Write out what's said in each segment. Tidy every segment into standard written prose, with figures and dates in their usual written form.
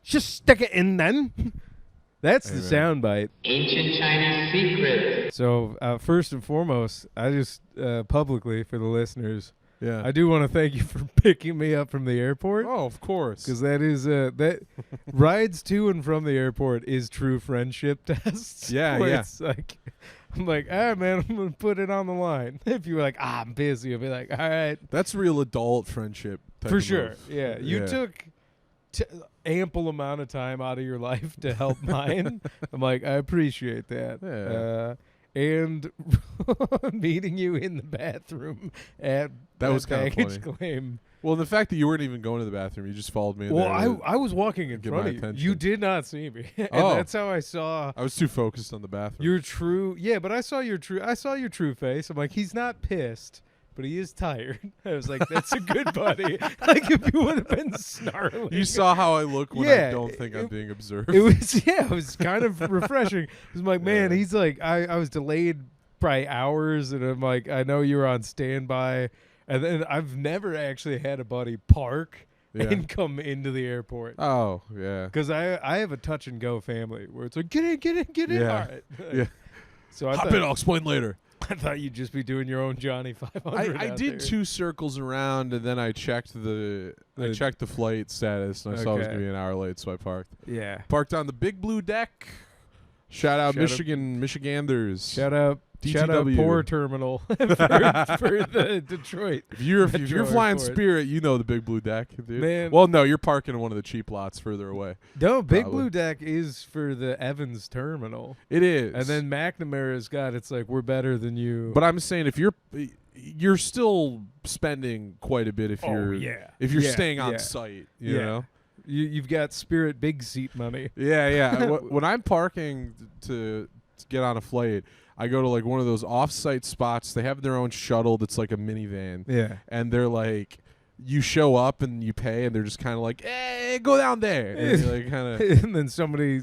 Just stick it in then. That's the soundbite. Ancient Chinese secret. So first and foremost, I just publicly for the listeners, Yeah. I do want to thank you for picking me up from the airport. Oh, of course. Because that is that rides to and from the airport is true friendship tests. Yeah, where yeah. It's like I'm like, all right, man, I'm gonna put it on the line. If you were like, I'm busy, I'll be like, all right, That's real adult friendship. Type for of sure. move. Yeah, you took ample amount of time out of your life to help mine. I'm like, I appreciate that. Yeah. And meeting you in the bathroom at That was kinda baggage funny. claim. Well, the fact that you weren't even going to the bathroom, you just followed me. Well, there to I was walking in get front my of you. attention. You did not see me. And Oh. that's how I saw I was too focused on the bathroom. your true. Yeah, but I saw your true face. I'm like, he's not pissed, but he is tired. I was like, that's a good buddy. Like if you would have been snarling. You saw how I look when Yeah, I don't think I'm being observed. It was kind of refreshing. It was like, man, Yeah. he's like, I was delayed probably hours, and I'm like, I know you were on standby, and then I've never actually had a buddy park Yeah. and come into the airport. Oh, yeah. Because I have a touch and go family where it's like, get in. Yeah. All right. Yeah. So I Hop thought, in, I'll explain later. I thought you'd just be doing your own Johnny 500. I out did there. 2 circles around, and then I checked the flight status, and I saw it was Okay. going to be an hour late, so I parked. Yeah. Parked on the big blue deck. Shout out Shout out- Michiganders. Shout out DTW. Poor Terminal for the Detroit. If you're Metro flying Airport. Spirit, you know the big blue deck, dude. Man. Well, no, you're parking in one of the cheap lots further away. No, Big Probably. Blue Deck is for the Evans Terminal. It is. And then McNamara's got, it's like, we're better than you. But I'm saying if you're still spending quite a bit if you're Yeah, staying on yeah. site, you Yeah. know. You've got Spirit big seat money. Yeah. When I'm parking to get on a flight, I go to like one of those off-site spots. They have their own shuttle that's like a minivan. Yeah. And they're like, you show up and you pay, and they're just kind of like, hey, go down there. And you're like kind of. And then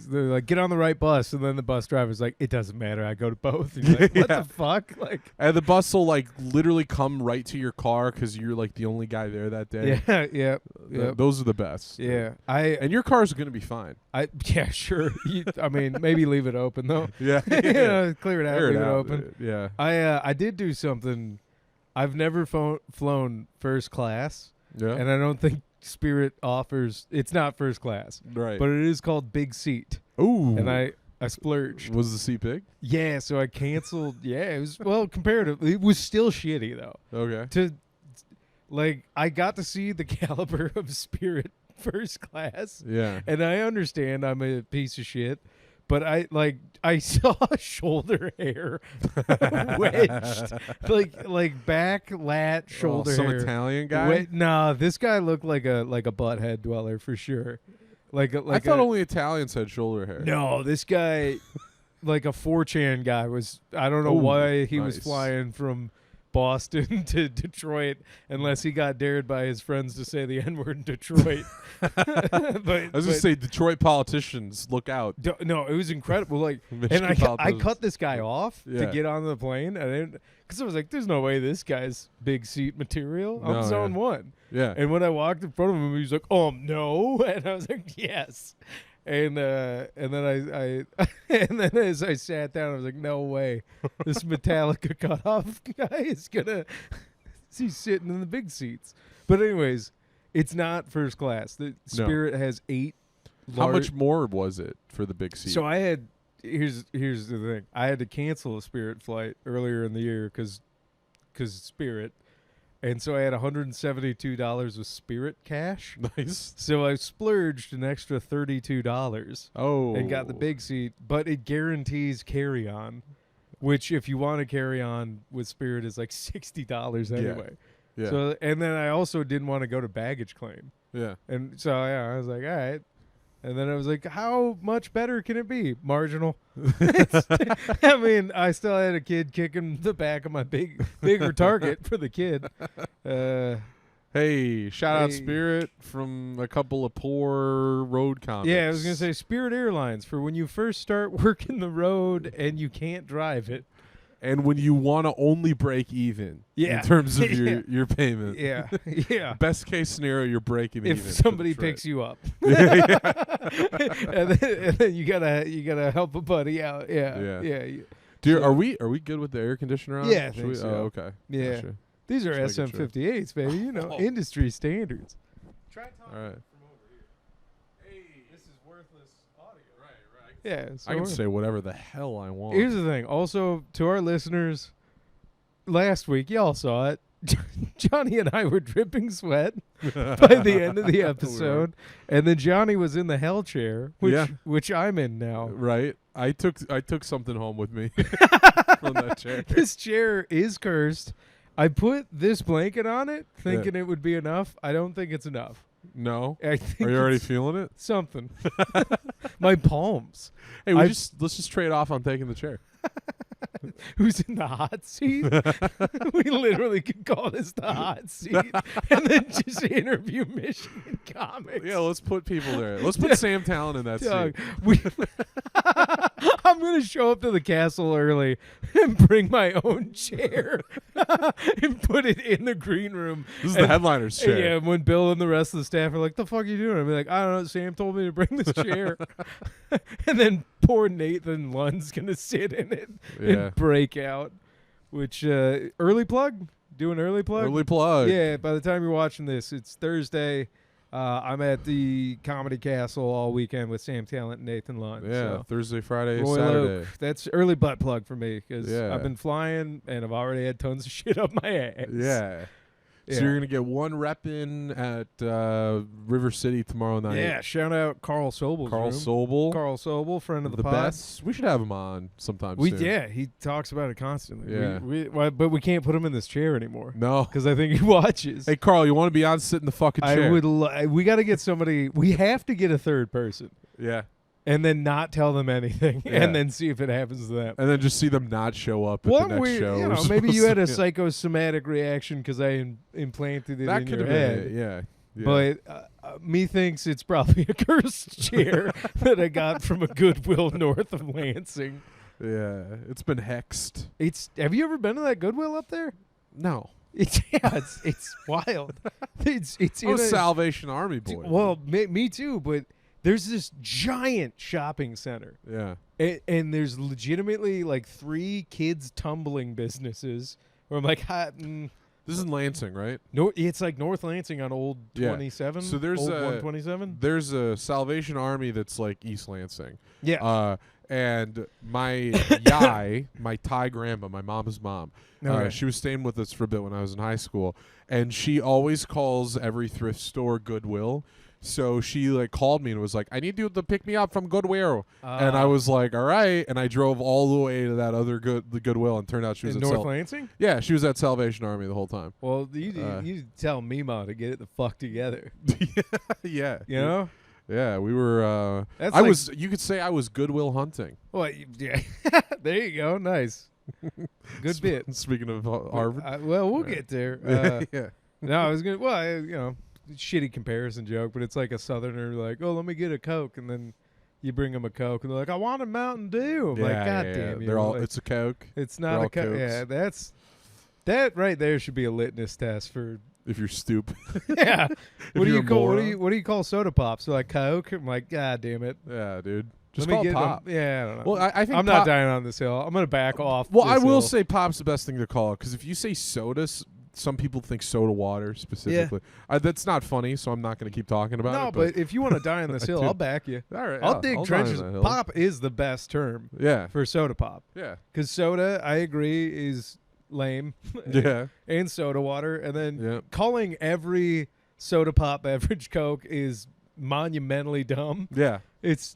they're like, get on the right bus. And then the bus driver's like, it doesn't matter. I go to both. And you're like, what Yeah. the fuck? Like, And the bus will like literally come right to your car because you're like the only guy there that day. yeah. Those are the best. Yeah. And your car's going to be fine. Yeah, sure. I mean, maybe leave it open, though. Yeah. You know, clear it out, Clear leave it out. open. Yeah. I did do something. I've never flown first class. Yeah. And I don't think Spirit offers. It's not first class, Right. but it is called big seat. Ooh. And I splurged. Was the seat big? Yeah, so I canceled. Yeah, it was comparatively. It was still shitty though. Okay. I got to see the caliber of Spirit first class, Yeah. and I understand I'm a piece of shit. But I saw shoulder hair wedged, like back lat shoulder some hair. Italian guy. Nah, this guy looked like a butthead dweller for sure. I thought only Italians had shoulder hair. No, this guy, like a 4chan guy, was. I don't know Ooh, why he was nice. flying from Boston to Detroit unless he got dared by his friends to say the N-word in Detroit. I was gonna say Detroit politicians, look out. No, it was incredible. Like, Michigan and I politicians. cut this guy off Yeah. to get on the plane, and because I was like, "There's no way this guy's big seat material." I'm No, zone yeah. 1, Yeah. and when I walked in front of him, he was like, no," and I was like, "Yes." And then I and then as I sat down, I was like, "No way, this Metallica cutoff guy is gonna." He's sitting in the big seats. But anyways, it's not first class. The Spirit has 8. How much more was it for the big seat? So I had here's the thing. I had to cancel a Spirit flight earlier in the year because Spirit. And so I had $172 with Spirit cash. Nice. So I splurged an extra $32 Oh. and got the big seat, but it guarantees carry-on, which if you want to carry on with Spirit is like $60 anyway. Yeah. So and then I also didn't want to go to baggage claim. Yeah. And so yeah, I was like, all right. And then I was like, how much better can it be? Marginal. I mean, I still had a kid kicking the back of my bigger target for the kid. Hey, shout out Hey. Spirit from a couple of poor road comics. Yeah, I was going to say Spirit Airlines for when you first start working the road and you can't drive it. and when you want to only break even in terms of your payment. Yeah. Yeah. Best case scenario, you're breaking even. If somebody picks you up. Yeah. and then you gotta help a buddy out. Yeah. Yeah. Dude, are we good with the air conditioner on? Yeah, I Should think we? so. Oh, okay. Yeah. Gotcha. These are Just making sure. SM58s, baby. You know, industry standards. Try talking All right. from over here. Hey, this is worthless audio. Right. Yeah. So I can say whatever the hell I want. here's the thing. Also, to our listeners, last week y'all saw it. Johnny and I were dripping sweat by the end of the episode, and then Johnny was in the hell chair, which I'm in now. Right. I took something home with me from that chair. This chair is cursed. I put this blanket on it thinking it would be enough. I don't think it's enough. No. I think Are you already it's feeling it? something. My palms. Hey, let's just trade off on taking the chair. Who's in the hot seat? We literally could call this the hot seat and then just interview Michigan comics. Yeah, let's put people there. Let's put Sam Talon in that Doug, seat. I'm going to show up to the castle early and bring my own chair and put it in the green room. This is the headliner's chair. Yeah, when Bill and the rest of the staff are like, the fuck are you doing? I'll be like, I don't know, Sam told me to bring this chair. And then poor Nathan Lund's going to sit in it and break out. Which, early plug? Do an early plug? Early plug. Yeah, by the time you're watching this, it's Thursday. I'm at the Comedy Castle all weekend with Sam Talent and Nathan Lund. Yeah, so Thursday, Friday, Royal Saturday. Oak, that's early butt plug for me because I've been flying and I've already had tons of shit up my ass. Yeah. So you're going to get one rep in at River City tomorrow night. Yeah, shout out Carl Sobel's Carl room. Sobel. Carl Sobel, friend of the pod. best. We should have him on sometime soon. Yeah, he talks about it constantly. Yeah. But we can't put him in this chair anymore. No. Because I think he watches. Hey, Carl, you want to be on? Sit in the fucking chair. I would. We got to get somebody. We have to get a third person. Yeah. And then not tell them anything, Yeah. and then see if it happens to them. And then just see them not show up at the next show. You know, maybe you had a psychosomatic reaction because I implanted it that in could your have head. been it, yeah. But me thinks it's probably a cursed chair that I got from a Goodwill north of Lansing. Yeah, it's been hexed. Have you ever been to that Goodwill up there? No. It's wild. It's I'm a Salvation Army boy. Well, me too, but there's this giant shopping center. Yeah. And there's legitimately like 3 kids tumbling businesses where I'm like, this is in Lansing, right? No, it's like North Lansing on Old 27. So there's Old a 127. There's a Salvation Army that's like East Lansing. Yeah. And my Yai, my Thai grandma, my mom's mom, she was staying with us for a bit when I was in high school, and she always calls every thrift store Goodwill. So she like called me and was like, I need you to pick me up from Goodwill. And I was like, all right. And I drove all the way to that other the Goodwill, and turned out she was in at North Lansing? Yeah, she was at Salvation Army the whole time. Well, you tell Mima to get it the fuck together. Yeah. You know? Yeah, we were you could say I was Goodwill hunting. Well, yeah. There you go. Nice. Good bit. Speaking of Harvard. We'll get there. Yeah. No, I was going to, shitty comparison joke, but it's like a Southerner like, oh, let me get a Coke, and then you bring them a Coke, and they're like, I want a Mountain Dew. I'm like, God damn you. They're all, like, it's a Coke. It's not a Coke. Yeah, that right there should be a litmus test for if you're stupid. Yeah. What do you call soda pops? They're like Coke? I'm like, God damn it. Yeah, dude. Just call it pop. Yeah, I don't know. Well, I think I'm not dying on this hill. I'm gonna back off. Well, I will say pop's the best thing to call it, because if you say soda, some people think soda water specifically. Yeah. That's not funny, so I'm not going to keep talking about it. No, but if you want to die on this hill, I'll back you. All right, I'll dig trenches. Pop is the best term. Yeah. For soda pop. Yeah. Because soda, I agree, is lame. Yeah. And soda water, and then calling every soda pop beverage Coke is monumentally dumb. Yeah. It's.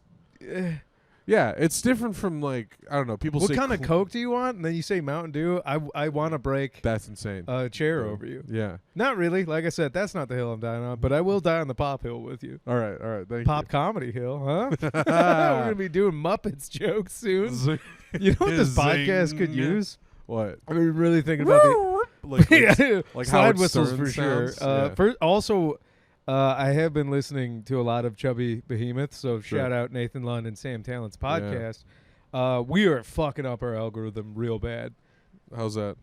Yeah, it's different from, like, I don't know, people what say... What kind of Coke do you want? And then you say Mountain Dew. I want to break... That's insane. ...a chair over you. Yeah. Not really. Like I said, that's not the hill I'm dying on, but I will die on the pop hill with you. All right, thank you. Pop comedy hill, huh? We're going to be doing Muppets jokes soon. You know what this podcast could use? What? I've been really thinking about the... like slide how whistles for sure. Yeah. Also... I have been listening to a lot of Chubby Behemoth, so shout out Nathan Lund and Sam Talent's podcast. We are fucking up our algorithm real bad. How's that?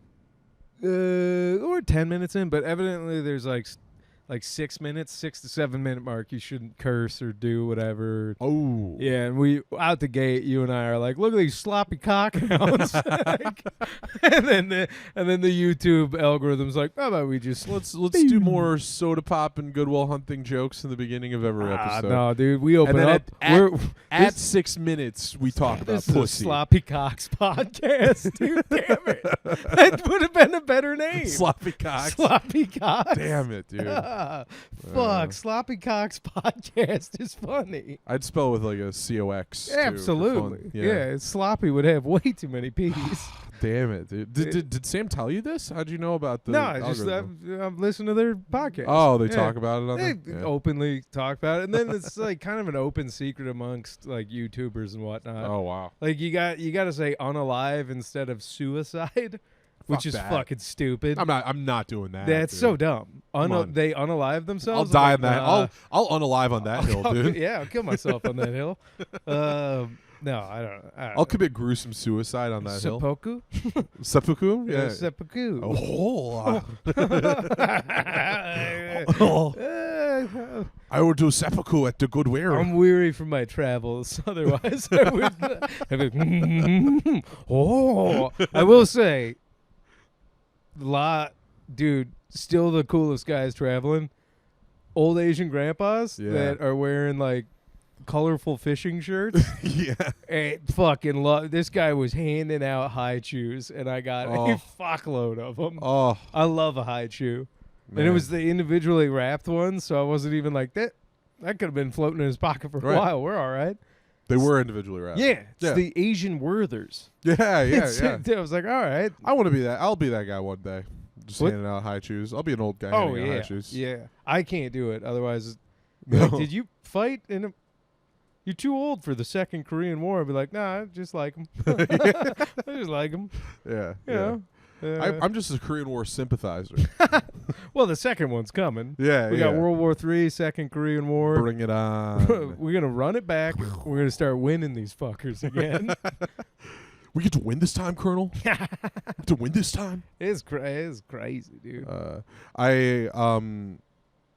Or 10 minutes in, but evidently there's like 6 minutes, 6 to 7 minute mark. You shouldn't curse or do whatever. Oh. Yeah, and we out the gate, you and I are like, look at these sloppy cockhounds. and then the YouTube algorithm's like, how about we just let's do more soda pop and Goodwill Hunting jokes in the beginning of every episode. No, dude, we open and then up. At 6 minutes, we talk about this is pussy. a Sloppy Cocks podcast, dude. Damn it, that would have been a better name. Sloppy Cocks. Sloppy Cocks. Damn it, dude. Fuck, Sloppy Cocks podcast is funny. I'd spell with like a COX. Absolutely. Too, yeah, Sloppy would have way too many P's. Damn it, dude. Did Sam tell you this? How'd you know about the No, I've listened to their podcast. Oh, they talk about it on They openly talk about it. And then it's like kind of an open secret amongst like YouTubers and whatnot. Oh, wow. Like you got to say unalive instead of suicide. Which is fucking stupid. I'm not doing that. That's dude. so dumb. They unalive themselves. I'll die on that. I'll unalive on that hill, dude. Yeah, I'll kill myself on that hill. No, I don't know. I'll commit gruesome suicide on that hill. Seppuku? Seppuku? Yeah. Seppuku. I will do seppuku at the Goodwill. I'm weary from my travels. Otherwise, I would. I will say, dude, still the coolest guys traveling. Old Asian grandpas that are wearing like colorful fishing shirts. Yeah. And fucking love. This guy was handing out high chews, and I got a fuckload of them. Oh, I love a high chew. man. And it was the individually wrapped ones, so I wasn't even like that. That could have been floating in his pocket for a while. We're all right. They were individually wrapped. Yeah, it's the Asian Werthers. Yeah. I was like, all right. I want to be that. I'll be that guy one day. Just handing out high chews. I'll be an old guy handing out high chews. Yeah. I can't do it. Otherwise, No. like, did you fight in a... You're too old for the Second Korean War. I'd be like, nah, I just like them. I just like them. Yeah. You know? I'm just a Korean War sympathizer. Well, the second one's coming. Yeah, We got World War III, Second Korean War. Bring it on. We're going to run it back. We're going to start winning these fuckers again. We get to win this time, Colonel? To win this time? It's crazy, dude. I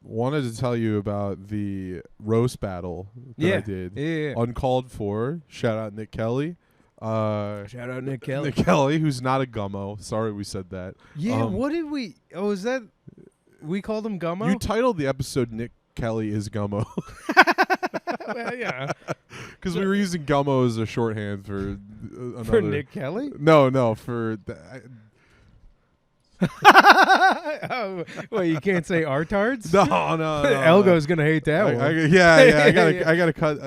wanted to tell you about the roast battle that I did. Yeah. Uncalled for. Shout out Nick Kelly. Shout out Nick Kelly. Nick Kelly, who's not a gummo. Sorry we said that. Yeah, what did we... Oh, is that... We called him Gummo? You titled the episode Nick Kelly is Gummo. Well, yeah. Because we were using Gummo as a shorthand for another... For Nick Kelly? No, for... Oh, well, you can't say artards? No. Elgo's going to hate that one. I gotta cut...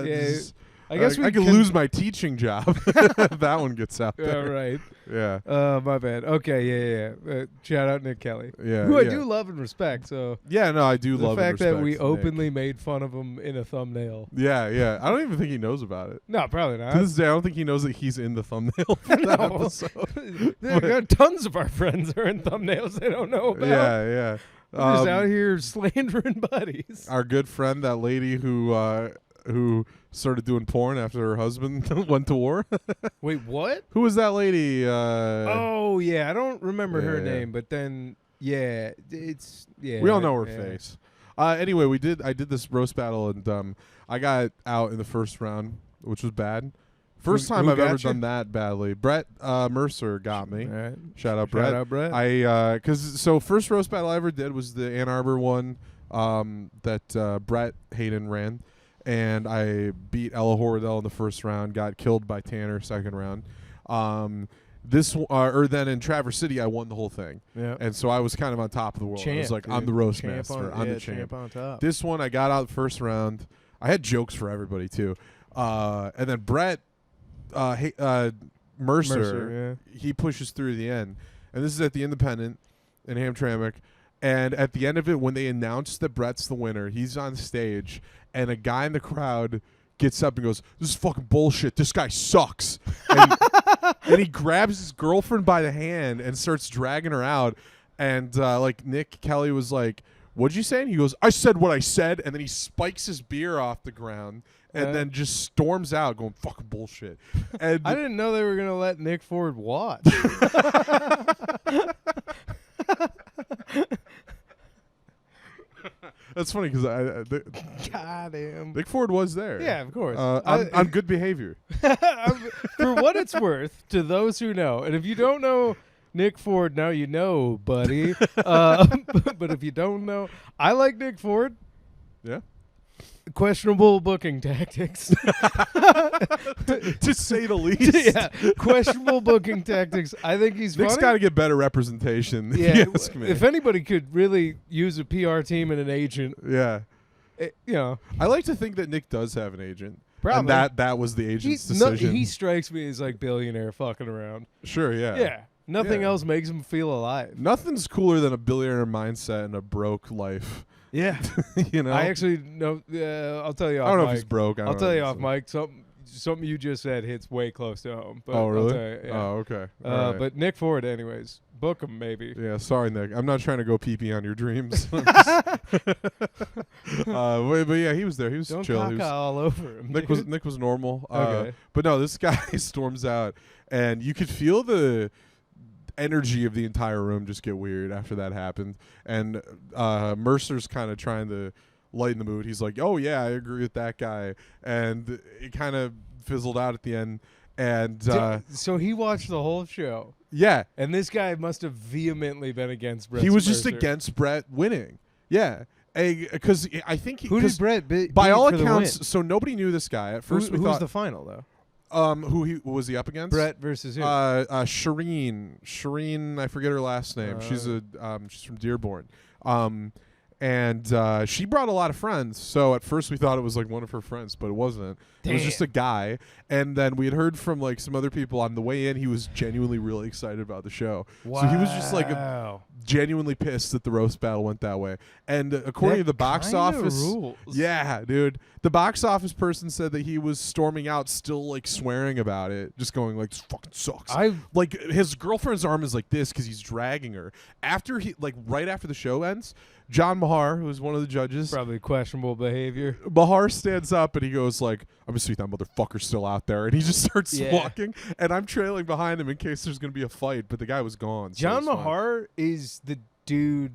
I guess we I could lose my teaching job if that one gets out there. Yeah, right. Yeah. My bad. Okay, yeah. Shout out Nick Kelly. Yeah. Who I do love and respect. So yeah, no, I do love the fact that we Nick. openly made fun of him in a thumbnail. Yeah. I don't even think he knows about it. No, probably not. To this day, I don't think he knows that he's in the thumbnail for that episode. There are tons of our friends are in thumbnails they don't know about. Yeah. We're just out here slandering buddies. Our good friend, that lady who started doing porn after her husband went to war. Wait, what? Who was that lady? Oh, yeah. I don't remember her name, but then, it's... Yeah, we all know her face. Anyway, I did this roast battle, and I got out in the first round, which was bad. First time I've ever done that badly. Brett Mercer got me. All right. Shout out, Brett. So first roast battle I ever did was the Ann Arbor one that Brett Hayden ran. And I beat Ella Horadell in the first round, got killed by Tanner second round. Then in Traverse City, I won the whole thing. Yeah. And so I was kind of on top of the world. Champ, I was like, dude. I'm the roast Champ master. on, I'm the champ. on top. This one, I got out the first round. I had jokes for everybody, too. And then Brett Mercer, he pushes through the end. And this is at the Independent in Hamtramck. And at the end of it, when they announce that Brett's the winner, he's on stage, and a guy in the crowd gets up and goes, "This is fucking bullshit. This guy sucks." And he grabs his girlfriend by the hand and starts dragging her out. And like Nick Kelly was like, "What'd you say?" And he goes, "I said what I said." And then he spikes his beer off the ground and then just storms out going fucking bullshit. And I didn't know they were gonna let Nick Ford watch. that's funny because Goddamn. Nick Ford was there. Yeah, of course. On good behavior. For what it's worth, to those who know, and if you don't know Nick Ford, now you know, buddy. But if you don't know, I like Nick Ford. Yeah. Questionable booking tactics. To say the least. Yeah, questionable booking tactics. I think he's Nick's funny. got to get better representation. Yeah, Ask me. if anybody could really use a PR team and an agent, Yeah. you know, I like to think that Nick does have an agent. Probably. And that was the agent's decision. he strikes me as like billionaire fucking around. Sure, yeah. Yeah. Nothing Yeah. else makes him feel alive. Nothing's cooler than a billionaire mindset and a broke life. Yeah. You know? I actually know. I'll tell you off I don't know mic. if he's broke. I I'll don't tell know you if off he's- mic. Something you just said hits way close to home. But Oh, I'll really? tell you, yeah. Oh, okay. All right. But Nick Ford, anyways. Book him, maybe. Yeah, sorry, Nick. I'm not trying to go pee-pee on your dreams. But yeah, he was there. He was Don't chill. caca He was, all over him. Nick was normal. Okay. But no, this guy storms out, and you could feel the energy of the entire room just get weird after that happened. And Mercer's kind of trying to lighten the mood. He's like, "Oh yeah, I agree with that guy," and it kind of fizzled out at the end. And So he watched the whole show, yeah, and this guy must have vehemently been against Brett. he was just Mercer. against Brett winning. Yeah, because I think Who did Brett beat by all for the win? accounts, so nobody knew this guy at first. Who We was thought the final though? who was he up against? Brett versus who? Shireen, I forget her last name. She's from Dearborn. And she brought a lot of friends. So at first we thought it was like one of her friends, but it wasn't. It was just a guy. And then we had heard from like some other people on the way in. He was genuinely really excited about the show. Wow. So he was just like genuinely pissed that the roast battle went that way. And according to the box kinda office, rules. yeah, dude, the box office person said that he was storming out, still like swearing about it, just going like, "This fucking sucks." Like his girlfriend's arm is like this because he's dragging her. Right after the show ends, John Mahar, who's one of the judges, Probably questionable behavior. Mahar stands up and he goes like, "I'm gonna see that motherfucker still out there," and he just starts Yeah. walking, and I'm trailing behind him in case there's gonna be a fight, but the guy was gone. So John it's fine. Mahar is the dude.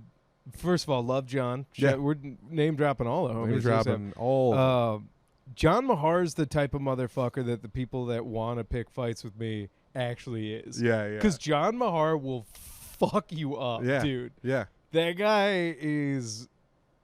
First of all, love John. Yeah. We're name dropping all the homies. Name dropping all. John Mahar's the type of motherfucker that the people that want to pick fights with me actually is. Yeah. Because John Mahar will fuck you up, Yeah. dude. Yeah. That guy is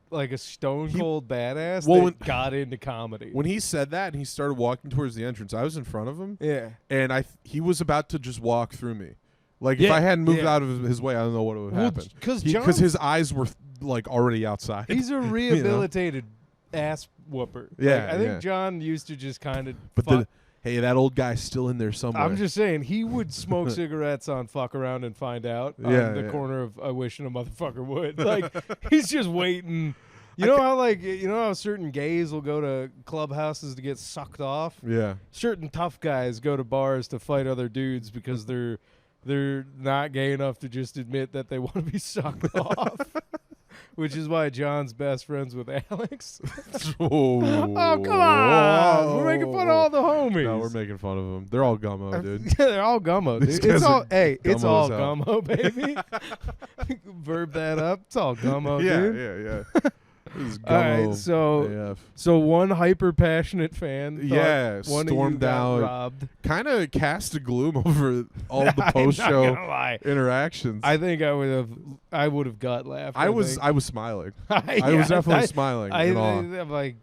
like a stone cold badass Well, that got into comedy. When he said that and he started walking towards the entrance, I was in front of him. Yeah. And he was about to just walk through me. Like if Yeah, I hadn't moved yeah. out of his way, I don't know what would have happened. Because Because his eyes were like already outside. he's a rehabilitated ass whooper. Yeah, Like, I think yeah. John used to just kind of. But hey, that old guy's still in there somewhere. I'm just saying he would smoke cigarettes on Fuck Around and Find Out Yeah, on the yeah. corner of I Wishing a Motherfucker Would. Like he's just waiting. You know how certain gays will go to clubhouses to get sucked off? Yeah. Certain tough guys go to bars to fight other dudes because they're not gay enough to just admit that they want to be sucked off. Which is why John's best friends with Alex. Oh, come on. We're making fun of all the homies. No, we're making fun of them. They're all gummo, dude. Yeah, they're all gummo, These dude. guys are It's gummo all as hell. gummo, baby. Verb that up. It's all gummo, Yeah, dude. yeah. This is All right, gummo AF. so one hyper passionate fan, thought Yeah, one stormed of you got out. robbed. Kind of cast a gloom over all the I'm post not show gonna lie. interactions. I think I would have gut laughed. I was smiling. I was definitely smiling. in awe. I'm like,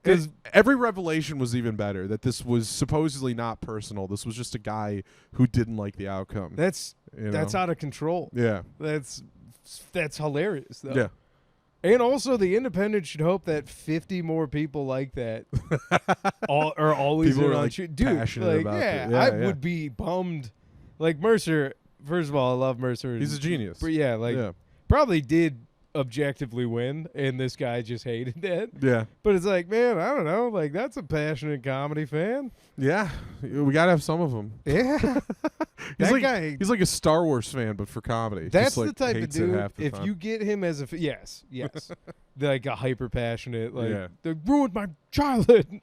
Because every revelation was even better. That this was supposedly not personal. This was just a guy who didn't like the outcome. that's you know? out of control. Yeah. That's hilarious though. Yeah. And also, the Independent should hope that 50 more people like that are always People in are, on like, shit. Dude, passionate about it. Yeah, I yeah. would be bummed. Like Mercer, first of all, I love Mercer. He's a genius. But yeah, like yeah. probably did objectively win, and this guy just hated it. Yeah. But it's like, man, I don't know. Like that's a passionate comedy fan. Yeah. We got to have some of them. Yeah. He's like a Star Wars fan, but for comedy. That's Just, like, the type of hates it dude. half the If time. you get him as a yes, like a hyper passionate, like Yeah. they ruined my childhood.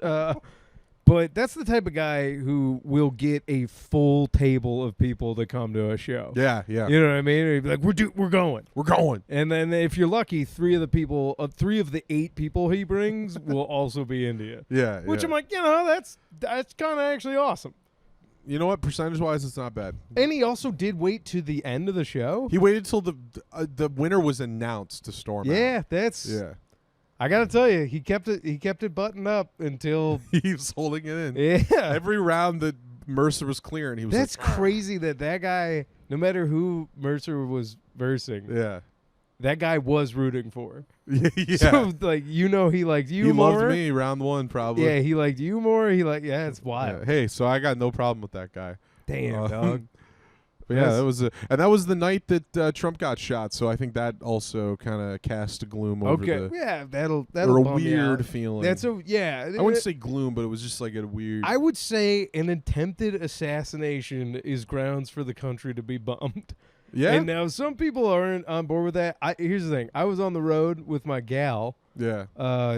But that's the type of guy who will get a full table of people to come to a show. Yeah. You know what I mean? Or he'd be like, we're going. We're going. And then if you're lucky, 3 of the 8 people he brings will also be India. Yeah. Which yeah. I'm like, that's kind of actually awesome. You know what? Percentage-wise, it's not bad. And he also did wait to the end of the show. He waited till the winner was announced to storm out. Yeah, that's. Yeah. I gotta tell you, he kept it buttoned up until He was holding it in. yeah. Every round that Mercer was clearing, he was That's like, crazy that guy, no matter who Mercer was versing, yeah. that guy was rooting for. Yeah. So like he liked you He more. loved me round 1 probably. Yeah, he liked you more. It's wild. Yeah. Hey, so I got no problem with that guy. Damn, dog. But yeah, that was the night that Trump got shot. So I think that also kind of cast a gloom over Yeah, that'll or a bum me out. weird feeling. That's I I wouldn't say gloom, but it was just like a weird. I would say an attempted assassination is grounds for the country to be bummed. Yeah. And now some people aren't on board with that. Here's the thing. I was on the road with my gal, Yeah.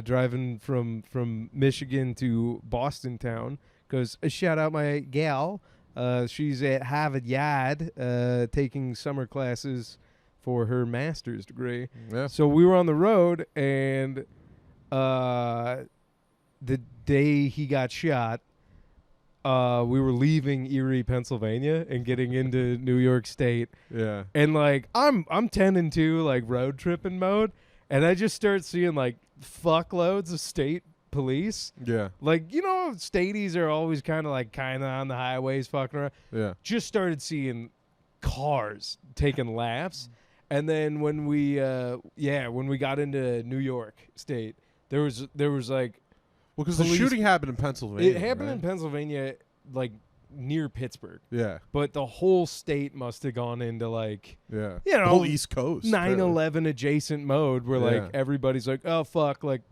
driving from Michigan to Boston town, because shout out my gal. She's at Harvard Yard taking summer classes for her master's degree. Yeah. So we were on the road, and the day he got shot, we were leaving Erie, Pennsylvania, and getting into New York State. Yeah. And like I'm 10 and 2 like road tripping mode, and I just start seeing like fuckloads of state police. Yeah. Like, stadies are always kind of on the highways fucking around. Yeah. Just started seeing cars taking laps. And then when we got into New York State, there was like, Well, because the police- shooting happened in Pennsylvania. it happened right? in Pennsylvania, like near Pittsburgh. Yeah. But the whole state must have gone into like, Yeah. You know, the whole East Coast. 9/11 adjacent mode where like Yeah. everybody's like, oh fuck, like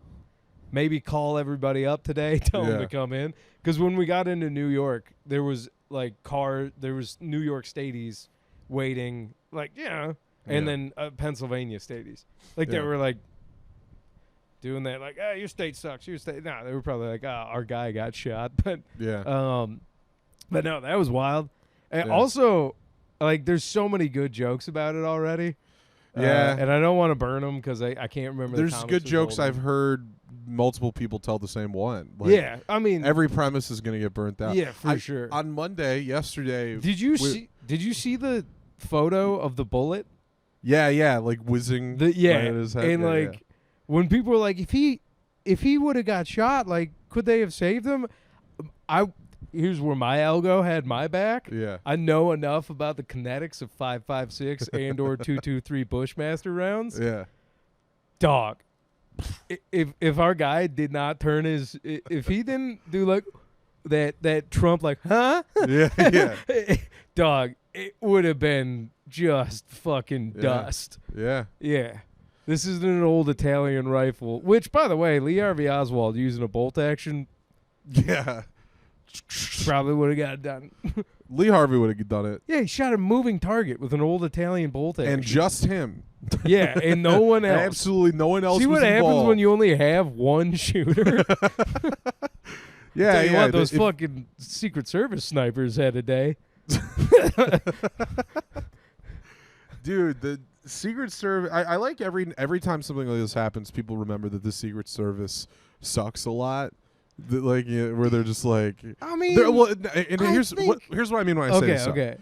maybe call everybody up today, tell them Yeah. to come in. Because when we got into New York, there was New York stadies waiting, like, and Yeah. then Pennsylvania stadies. Like they Yeah. were like doing that, like, your state sucks, your state. No, they were probably like, our guy got shot. But Yeah. but no, that was wild. And Yeah. also, like, there's so many good jokes about it already. Yeah. And I don't want to burn them because I can't remember. There's the comics good was jokes old. I've heard multiple people tell the same one. Like, Yeah, I mean, every premise is going to get burnt out. yeah, for sure. On Monday, yesterday. Did you see the photo of the bullet? Yeah, like whizzing. right at his head. And Yeah, like when people were like, if he would have got shot, like, could they have saved him? Here's where my algo had my back. Yeah. I know enough about the kinetics of 5.56 and or 2.23 Bushmaster rounds. Yeah. Dog. If our guy did not turn if he didn't do like that Trump like, huh? Yeah. Yeah. Dog, it would have been just fucking dust. Yeah. Yeah. This isn't an old Italian rifle, which, by the way, Lee Harvey Oswald using a bolt action Yeah. probably would have got it done. Lee Harvey would have done it. Yeah, he shot a moving target with an old Italian bolt action. And just him. Yeah, and no one else. Absolutely no one else See was what happens involved. when you only have one shooter? Yeah, Tell you yeah. what, those fucking Secret Service snipers had a day. Dude, the Secret Service. I like every time something like this happens, people remember that the Secret Service sucks a lot. Where they're just like, I mean, here's what I mean when I say this. okay.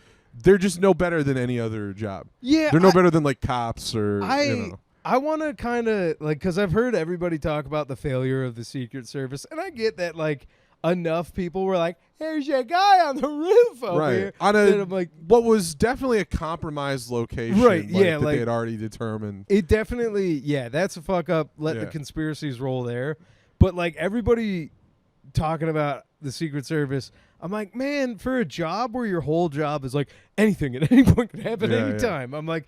They're just no better than any other job. Yeah, They're no better than like cops or I want to kind of like, because I've heard everybody talk about the failure of the Secret Service, and I get that like enough people were like, "Here's your guy on the roof over here," on that I'm like, what was definitely a compromised location, Right, yeah, that like- they had already determined. it definitely, that's a fuck up. Let the Yeah. conspiracies roll there, but like everybody talking about the Secret Service, I'm like, man, for a job where your whole job is like anything at any point can happen Yeah, anytime. I'm like,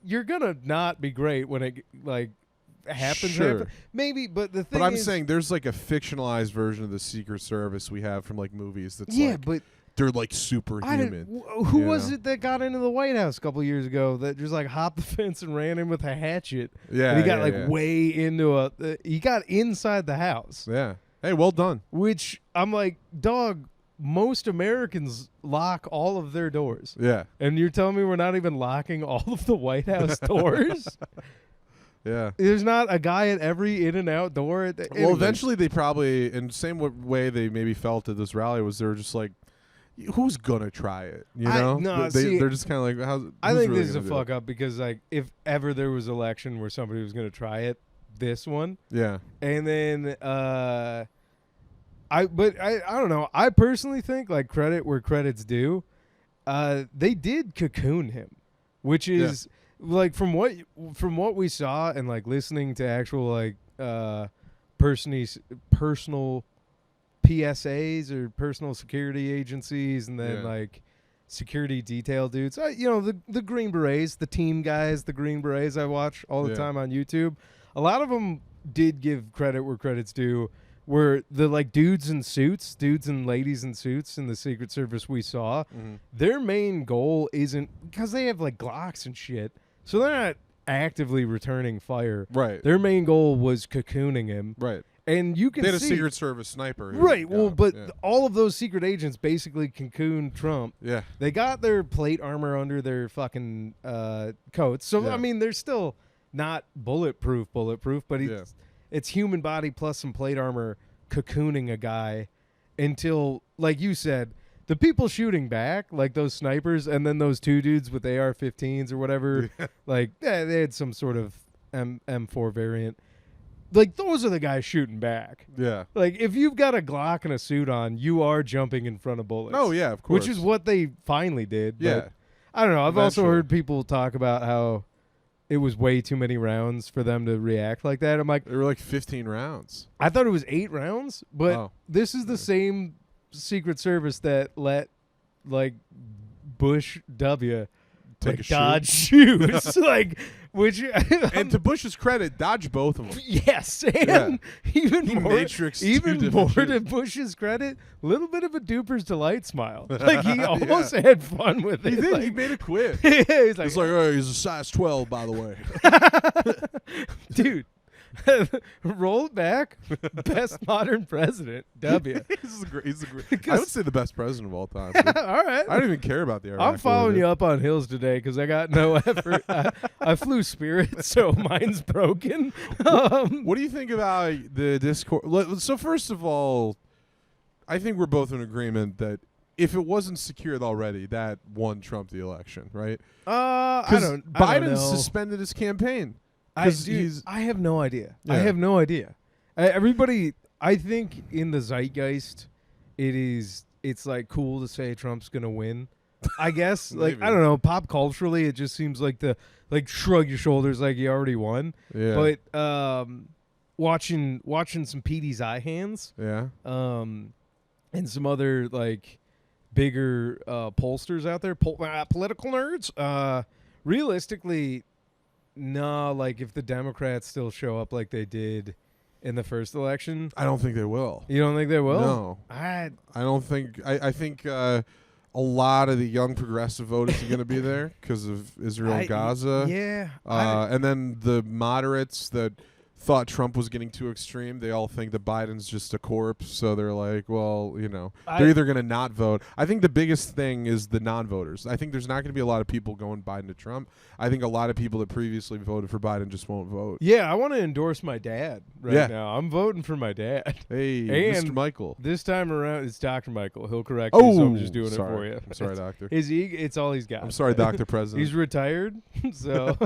you're gonna not be great when it like happens. Sure. Maybe, but the thing But I'm is, saying there's like a fictionalized version of the Secret Service we have from like movies that's yeah, like but they're like superhuman. Who was it that got into the White House a couple years ago that just like hopped the fence and ran in with a hatchet? Yeah, and he got way into he got inside the house. Yeah. Hey, well done. Which I'm like, dog. Most Americans lock all of their doors. Yeah. And you're telling me we're not even locking all of the White House doors? Yeah. There's not a guy at every in and out door. Well, eventually they probably, in the same way they maybe felt at this rally, was they were just like, who's gonna try it? You know? They're just kind of like, I think this is a fuck up because like if ever there was an election where somebody was gonna try it, this one. Yeah. And then I don't know. I personally think like credit where credit's due. They did cocoon him, which is like from what we saw and like listening to actual like personal PSAs or personal security agencies, and then like security detail dudes. The Green Berets, the team guys, the Green Berets I watch all the time on YouTube. A lot of them did give credit where credit's due. Were the like dudes and ladies in suits in the Secret Service we saw, their main goal isn't because they have like Glocks and shit, so they're not actively returning fire. Right. Their main goal was cocooning him. Right. And you can see they had a Secret Service sniper. Right. Well, but all of those secret agents basically cocooned Trump. Yeah. They got their plate armor under their fucking coats. So I mean, they're still not bulletproof, but it's human body plus some plate armor cocooning a guy until, like you said, the people shooting back, like those snipers, and then those two dudes with AR-15s or whatever, they had some sort of M4 variant. Like, those are the guys shooting back. Yeah. Like, if you've got a Glock and a suit on, you are jumping in front of bullets. Oh, yeah, of course. Which is what they finally did. Yeah. But I don't know. I've also heard people talk about how it was way too many rounds for them to react like that. I'm like, there were like 15 rounds. I thought it was 8 rounds, but this is the same Secret Service that let like Bush W dodge shoes, like and to Bush's credit, dodged both of them. Yes, and even more to Bush's credit, a little bit of a duper's delight smile. Like he almost had fun with it. He did. Like, he made it quit. He's like, oh, he's a size 12, by the way. Dude. Roll it back. Best modern president. W. He's a great. I would say the best president of all time. All right. I don't even care about the Iraq I'm following you up on hills today because I got no effort. I flew Spirit, so mine's broken. What do you think about the Discord? So first of all, I think we're both in agreement that if it wasn't secured already, that won Trump the election, right? Because Biden suspended his campaign. I have no idea. Yeah. I have no idea. Everybody, I think in the zeitgeist, it's like cool to say Trump's gonna win. I guess like I don't know. Pop culturally, it just seems like shrug your shoulders like he already won. Yeah. But watching some Petey's eye hands. Yeah. And some other like bigger pollsters out there, political nerds. Realistically. No, like if the Democrats still show up like they did in the first election, I don't think they will. You don't think they will? No, I don't think. I think a lot of the young progressive voters are going to be there because of Israel and Gaza. Yeah, and then the moderates that thought Trump was getting too extreme, they all think that Biden's just a corpse, so they're like, well, they're either going to not vote. I think the biggest thing is the non-voters. I think there's not going to be a lot of people going Biden to Trump. I think a lot of people that previously voted for Biden just won't vote. Yeah, I want to endorse my dad now. I'm voting for my dad. Hey, and Mr. Michael. This time around, it's Dr. Michael. He'll correct me, so I'm just doing it for you. I'm sorry, doctor. It's all he's got. I'm sorry, Dr. President. He's retired, so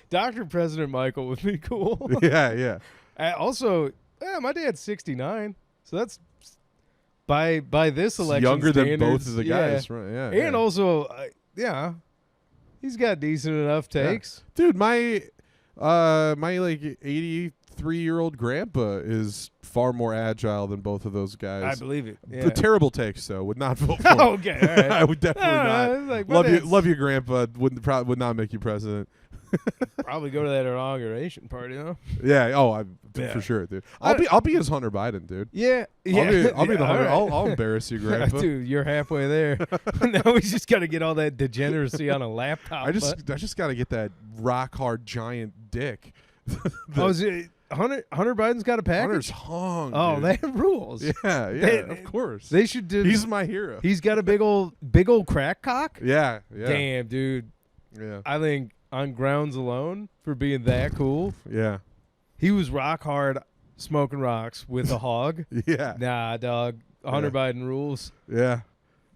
Dr. President Michael would be cool. Yeah. Also, my dad's 69, so that's by this election younger standards, than both of the guys, right? Yeah, and also, he's got decent enough takes. Dude, my like 83 93-year-old grandpa is far more agile than both of those guys. I believe it. The Yeah. terrible takes, though. Would not vote for him. Okay, all right. I would definitely not. Like, but Love you, grandpa. Would not make you president. probably go to that inauguration party, huh? Yeah. Oh, Yeah. for sure, dude. I'll be as Hunter Biden, dude. Yeah. I'll be the Hunter. all right. I'll embarrass you, grandpa. Dude, you're halfway there. Now we just got to get all that degeneracy on a laptop. I just got to get that rock hard giant dick. Is it Hunter Biden's got a package? Hunter's hung. Oh, dude. that rules. Yeah, of course. They should do. He's my hero. He's got a big old crack cock. Yeah. Damn, dude. Yeah. I think on grounds alone for being that cool, Yeah. he was rock hard smoking rocks with a hog. Yeah. Nah, dog. Hunter Biden rules. Yeah.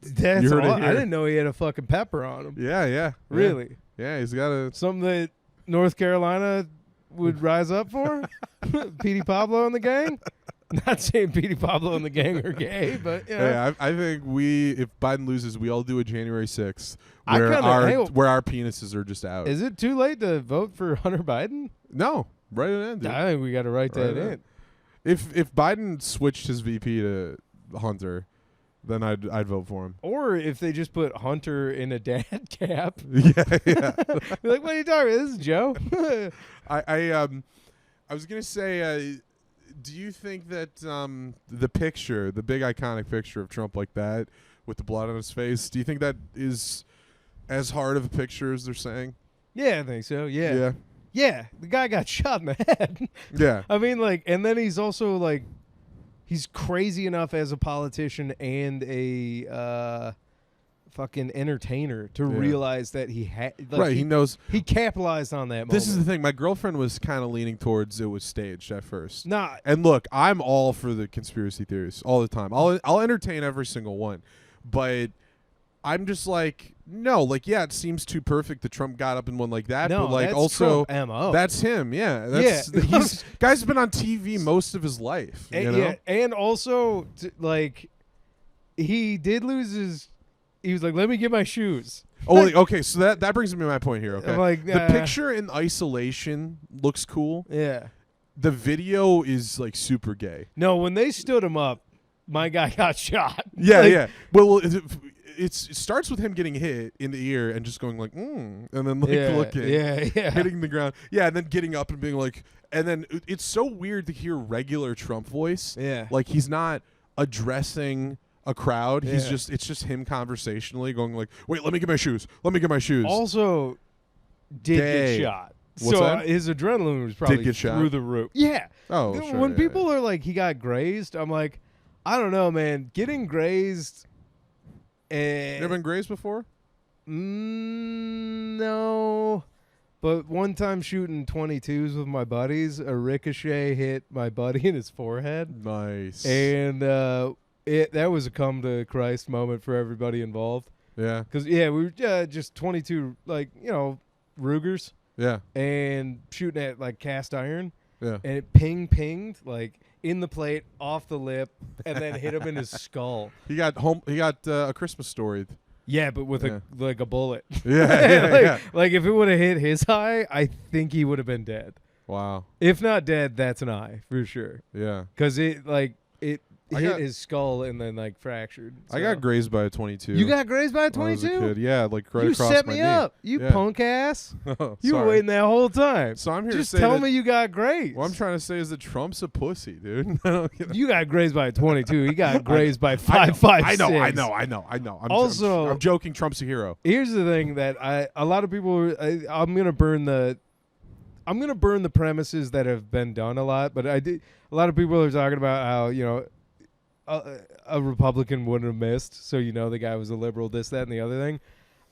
That's You heard it all. I here. didn't know he had a fucking pepper on him. Yeah. Really? Yeah, he's got a. Something that North Carolina would rise up for? Petey Pablo and the gang? Not saying Petey Pablo and the gang are gay, but you know. Yeah, I think if Biden loses, we all do a January 6th I where kinda- where our penises are just out. Is it too late to vote for Hunter Biden? No, write it in, dude. I think we got to write Write that it in. If Biden switched his VP to Hunter, then I'd vote for him. Or if they just put Hunter in a dad cap. Yeah. Be like, what are you talking about? This is Joe. I was gonna say, do you think that the picture, the big iconic picture of Trump like that with the blood on his face, do you think that is as hard of a picture as they're saying? Yeah, I think so. Yeah. Yeah. Yeah, the guy got shot in the head. Yeah. I mean, like, and then he's also like, he's crazy enough as a politician and a fucking entertainer to realize that he had. Like, Right. He knows. He capitalized on that moment. This is the thing. My girlfriend was kind of leaning towards it was staged at first. Nah. And look, I'm all for the conspiracy theories all the time. I'll entertain every single one, but I'm just like, no, like, yeah, it seems too perfect that Trump got up and won like that. No, but like, that's also, Trump MO. that's him. Yeah, that's Yeah. guy's been on TV most of his life. You know? Yeah, and also like, he did lose his. He was like, "Let me get my shoes." Oh, like, okay. So that brings me to my point here. Okay, I'm like, the picture in isolation looks cool. Yeah. The video is like super gay. No, when they stood him up, my guy got shot. Yeah, Like, yeah. Well, it starts with him getting hit in the ear and just going like, and then like looking, Yeah. hitting the ground, yeah, and then getting up and being like, and then it's so weird to hear regular Trump voice. Yeah. Like he's not addressing a crowd. He's Yeah. just it's just him conversationally going like, wait, let me get my shoes. Let me get my shoes. Also, did Gay. get shot. What's so that? His adrenaline was probably get shot? through the roof. Yeah. Oh, When sure, yeah, people are like, he got grazed, I'm like, I don't know, man. Getting grazed. You ever been grazed before? No. But one time shooting 22s with my buddies, a ricochet hit my buddy in his forehead. Nice. And that was a come to Christ moment for everybody involved. Yeah. Because, we were just 22, like, Rugers. Yeah. And shooting at, like, cast iron. Yeah. And it pinged, like, in the plate, off the lip, and then hit him in his skull. He got A Christmas Story. Yeah, but with a bullet. Yeah. Like if it would have hit his eye, I think he would have been dead. Wow. If not dead, that's an eye for sure. Yeah. Because it hit got- his skull and then like fractured. I got grazed by a 22. You got grazed by a when I was a 22? kid. Yeah, like right You across set my me knee. up, you Yeah. punk ass. Oh, You were sorry. waiting that whole time. So I'm here Just to say tell that me you got grazed. what I'm trying to say is that Trump's a pussy, dude. I don't get it. You got grazed by a 22. He got grazed by I know, 5.56. I know. Also- I'm joking. Trump's a hero. Here's the thing that a lot of people I'm gonna burn the premises that have been done a lot, but a lot of people are talking about how a Republican wouldn't have missed, so the guy was a liberal, this, that, and the other thing.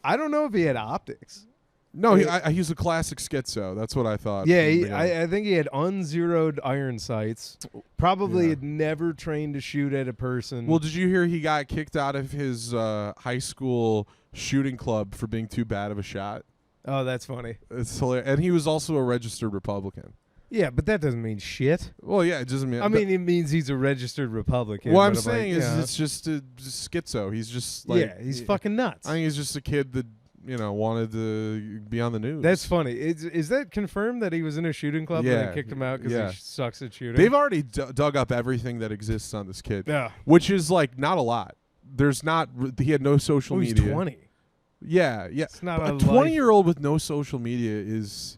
I don't know if he had optics. No, he's a classic schizo. That's what I thought. Yeah, from the beginning. I think he had unzeroed iron sights. Probably had never trained to shoot at a person. Well, did you hear he got kicked out of his high school shooting club for being too bad of a shot? Oh, that's funny. It's hilarious. And he was also a registered Republican. Yeah, but that doesn't mean shit. Well, yeah, it doesn't mean. I mean, it means he's a registered Republican. what I'm but saying like, is it's just a schizo. He's just like he's fucking nuts. I think he's just a kid that wanted to be on the news. That's funny. Is that confirmed that he was in a shooting club and they kicked him out because he sucks at shooting? They've already dug up everything that exists on this kid. Yeah. Which is like not a lot. There's not. He had no social media. He's 20. Yeah. It's not a 20-year-old with no social media is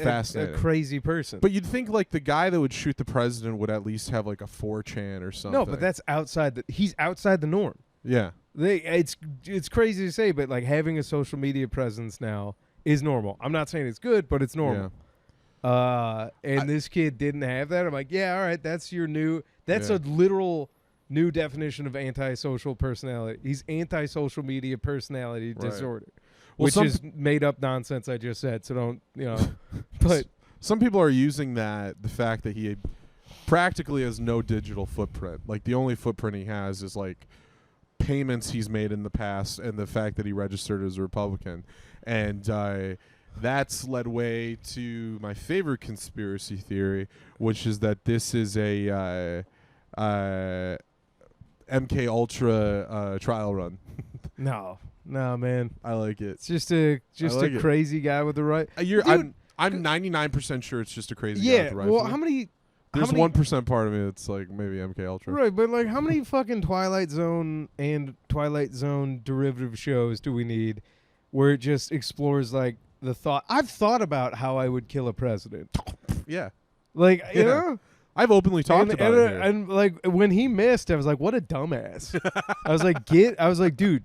fascinating. A crazy person. But you'd think like the guy that would shoot the president would at least have like a 4chan or something. No, but that's outside. He's outside the norm. Yeah. It's crazy to say, but like having a social media presence now is normal. I'm not saying it's good, but it's normal. Yeah. And this kid didn't have that. I'm like, yeah, all right, that's your new. That's a literal new definition of antisocial personality. He's antisocial media personality disorder, which is made up nonsense I just said. So don't But some people are using the fact that he practically has no digital footprint. Like the only footprint he has is like payments he's made in the past and the fact that he registered as a Republican. And that's led way to my favorite conspiracy theory, which is that this is a MK Ultra trial run. No, man. I like it. It's just a crazy guy with the right. I'm 99% sure it's just a crazy guy with the rifle. Well, how many? There's 1% part of me that's like maybe MK Ultra. Right, but like how many fucking Twilight Zone and Twilight Zone derivative shows do we need where it just explores like the thought? I've thought about how I would kill a president. Yeah. Like, you know? I've openly talked about it here. And like when he missed, I was like, what a dumbass. I was like, dude,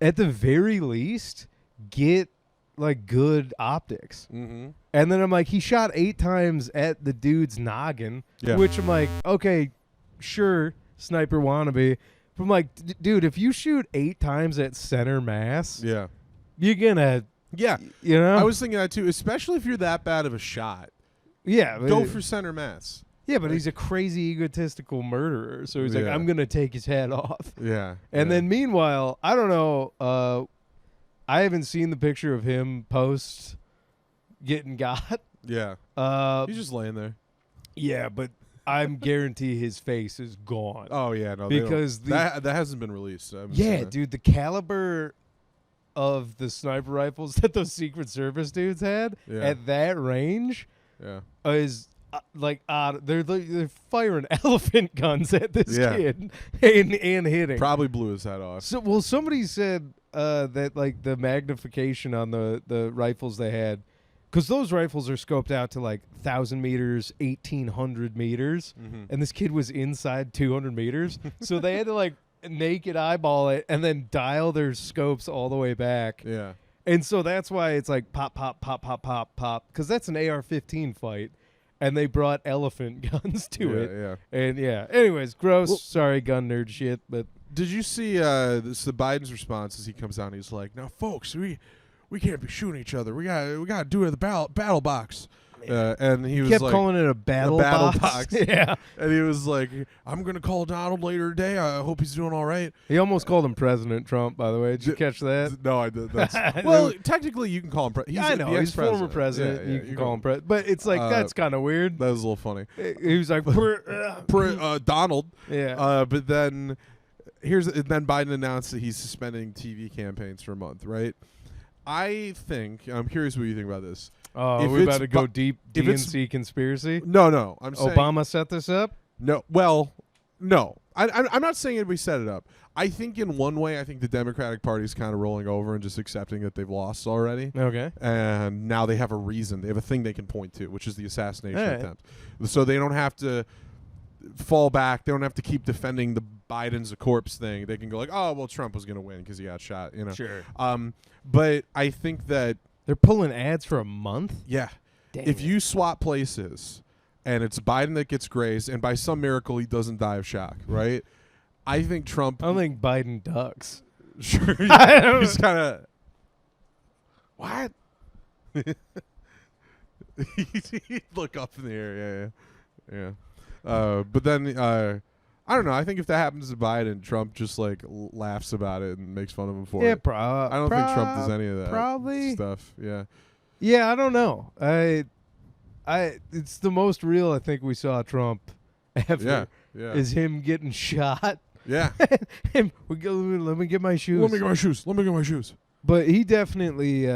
at the very least, get like good optics. Mm-hmm. And then I'm like, he shot 8 times at the dude's noggin, which I'm like, okay, sure, sniper wannabe. But I'm like, dude, if you shoot 8 times at center mass, you're gonna, I was thinking that too, especially if you're that bad of a shot. Yeah, go for center mass. Yeah, but he's a crazy egotistical murderer, so he's like, I'm gonna take his head off. Yeah, and then meanwhile, I don't know. I haven't seen the picture of him post getting got. Yeah. He's just laying there. Yeah, but I'm guarantee his face is gone. Oh yeah, no, because that hasn't been released. Yeah, dude, the caliber of the sniper rifles that those Secret Service dudes had at that range, is they're firing elephant guns at this kid and hitting. Probably blew his head off. So, well, somebody said that like the magnification on the rifles they had, because those rifles are scoped out to like 1,000 meters, 1,800 meters, and this kid was inside 200 meters, so they had to like naked eyeball it and then dial their scopes all the way back. Yeah, and so that's why it's like pop, pop, pop, pop, pop, pop, because that's an AR-15 fight. And they brought elephant guns to it. Yeah. And anyways, gross. Well, sorry, gun nerd shit. But did you see the Biden's response as he comes out and he's like, "Now, folks, we can't be shooting each other. We got to do it in the battle box." And he was kept like, calling it a battle box. Yeah. And he was like, "I'm gonna call Donald later today. I hope he's doing all right." He almost called him President Trump, by the way. Did you catch that? No, I did. Well, technically, you can call him president. I know he's former president. You can call him president, but it's like that's kind of weird. That was a little funny. He was like Donald. Yeah. But then then Biden announced that he's suspending TV campaigns for a month. Right. I think I'm curious what you think about this. Oh, we're about to go deep DNC conspiracy? No. I'm saying Obama set this up? No. Well, no. I'm not saying anybody set it up. I think in one way, I think the Democratic Party is kind of rolling over and just accepting that they've lost already. Okay. And now they have a reason. They have a thing they can point to, which is the assassination attempt. So they don't have to fall back. They don't have to keep defending the Biden's a corpse thing. They can go like, oh, well, Trump was going to win because he got shot. Sure. But I think that they're pulling ads for a month? Yeah. If you swap places and it's Biden that gets grazed and by some miracle he doesn't die of shock, right? I think Trump... I don't think Biden ducks. Sure. He's kind of... What? He'd look up in the air. Yeah. But then... I don't know. I think if that happens to Biden, Trump just like laughs about it and makes fun of him for it. I don't think Trump does any of that stuff. Yeah. Yeah, I don't know. It's the most real I think we saw Trump ever. Yeah. Is him getting shot. Yeah. Let me get my shoes. Let me get my shoes. But he definitely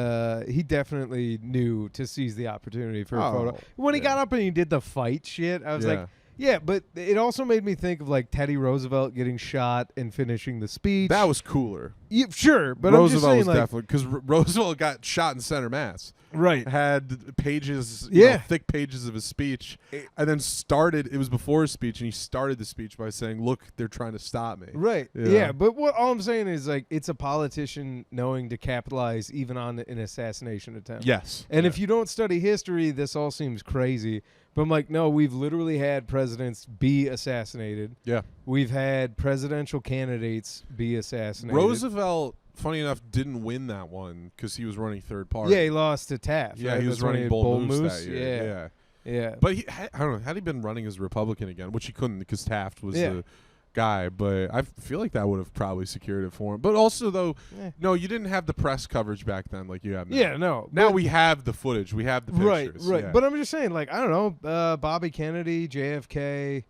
knew to seize the opportunity for a photo. When he got up and he did the fight shit, I was like, yeah, but it also made me think of like Teddy Roosevelt getting shot and finishing the speech. That was cooler. Yeah, sure, but Roosevelt I'm just saying, was like, definitely because Roosevelt got shot in center mass. Right. Had pages, you know, thick pages of his speech, and then started. It was before his speech, and he started the speech by saying, "Look, they're trying to stop me." Right. Yeah, but all I'm saying is like it's a politician knowing to capitalize even on an assassination attempt. Yes. And if you don't study history, this all seems crazy. But I'm like, no, we've literally had presidents be assassinated. Yeah. We've had presidential candidates be assassinated. Roosevelt, funny enough, didn't win that one because he was running third party. Yeah, he lost to Taft. Yeah, right? he was That's when running had Bull Moose that year. Yeah. Yeah. But I don't know, had he been running as Republican again, which he couldn't because Taft was the guy, but I feel like that would have probably secured it for him. But also, though, no, you didn't have the press coverage back then like you have now. Yeah, no. Now we have the footage. We have the pictures. Right. Yeah. But I'm just saying, like, I don't know, Bobby Kennedy, JFK,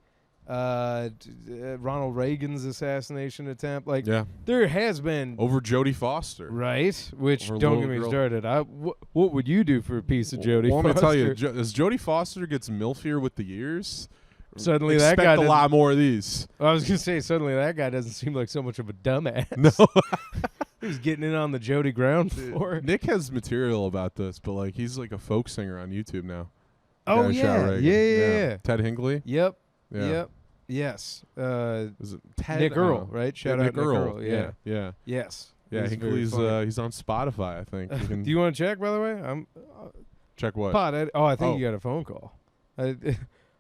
Ronald Reagan's assassination attempt. Like, there has been over Jodie Foster, right? Which over don't get me started. What would you do for a piece of Jodie Foster? Well, let me tell you, as Jodie Foster gets milfier with the years, suddenly expect that guy a lot more of these. I was gonna say suddenly that guy doesn't seem like so much of a dumbass. No, he was getting in on the Jodie ground floor. Nick has material about this, but like he's like a folk singer on YouTube now. Oh yeah. Ted Hinckley. Yep. Yeah. Yep. Yes. Is it Ted? Nick Earl, right? Shout out Nick Earl. Yeah. Yeah. Yes. Yeah, Hinckley's he's on Spotify, I think. You can do you want to check, by the way? I'm check what? Pod. I think you got a phone call.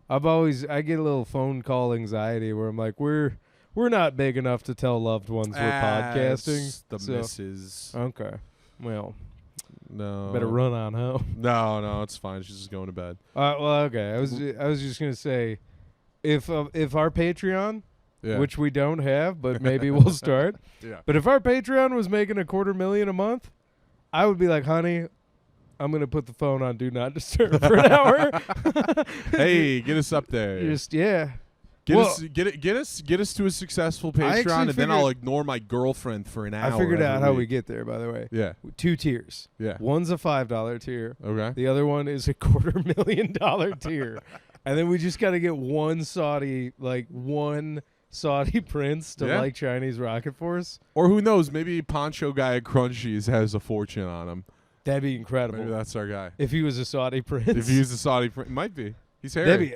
I get a little phone call anxiety where I'm like, we're not big enough to tell loved ones we're podcasting. The missus. Okay. Well, no. Better run on home. No, it's fine. She's just going to bed. Well, okay. I was just gonna say, if our Patreon, which we don't have, but maybe we'll start. But if our Patreon was making $250,000 a month, I would be like, honey, I'm gonna put the phone on Do Not Disturb for an hour. Hey, get us up there. Get us to a successful Patreon, and then I'll ignore my girlfriend for an hour. I figured out how we get there, by the way. Yeah. 2 tiers. Yeah. One's a $5 tier. Okay. The other one is a $250,000 tier. And then we just got to get one Saudi prince to like Chinese Rocket Force. Or who knows, maybe Poncho Guy at Crunchies has a fortune on him. That'd be incredible. Maybe that's our guy. If he was a Saudi prince. If he was a Saudi prince. Might be. He's hairy.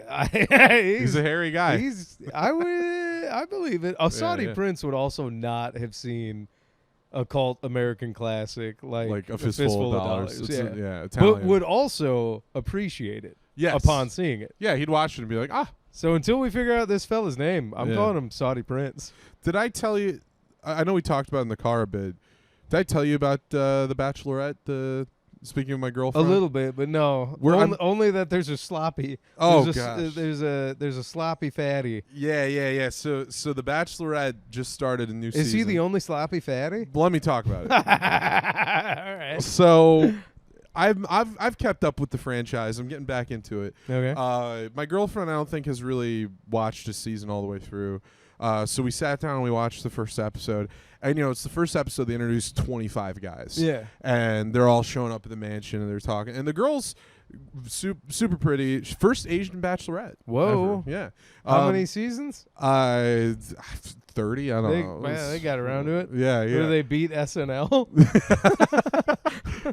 He's a hairy guy. I believe it. A Saudi prince would also not have seen a cult American classic like a fistful of dollars. Italian. But would also appreciate it upon seeing it. Yeah, he'd watch it and be like, ah. So until we figure out this fella's name, I'm calling him Saudi Prince. Did I tell you? I know we talked about it in the car a bit. Did I tell you about the Bachelorette? Speaking of my girlfriend, a little bit, but no. Only that there's a sloppy. Oh gosh, there's a sloppy fatty. Yeah. So the Bachelorette just started a new season. Is he the only sloppy fatty? Let me talk about it. All right. So I've kept up with the franchise. I'm getting back into it. Okay. My girlfriend, I don't think, has really watched a season all the way through. So we sat down and we watched the first episode. And, it's the first episode they introduced 25 guys. Yeah. And they're all showing up at the mansion and they're talking. And the girl's super pretty. First Asian Bachelorette. Whoa. Ever. Yeah. How many seasons? 30. I don't know. Man, they got around to it. Yeah. Where they beat SNL.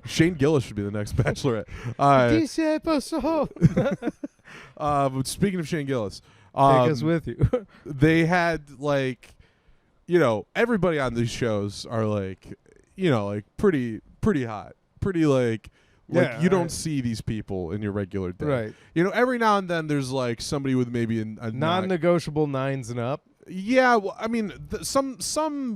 Shane Gillis should be the next Bachelorette. But speaking of Shane Gillis. Take us with you. They had everybody on these shows are pretty hot, pretty you don't see these people in your regular day. Right. Every now and then there's somebody with maybe a non-negotiable 9s and up. Yeah, well, I mean, some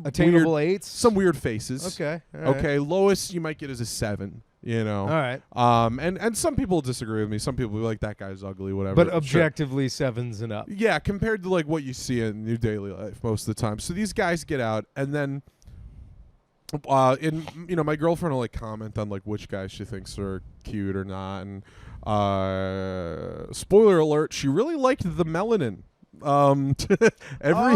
attainable weird, 8s, some weird faces. Okay. Okay. Lowest you might get is a 7. All right. And some people disagree with me. Some people be like, that guy's ugly, whatever. But objectively, 7s and up. Yeah, compared to what you see in your daily life most of the time. So these guys get out, and then, my girlfriend will comment on which guys she thinks are cute or not. And spoiler alert, she really liked the melanin every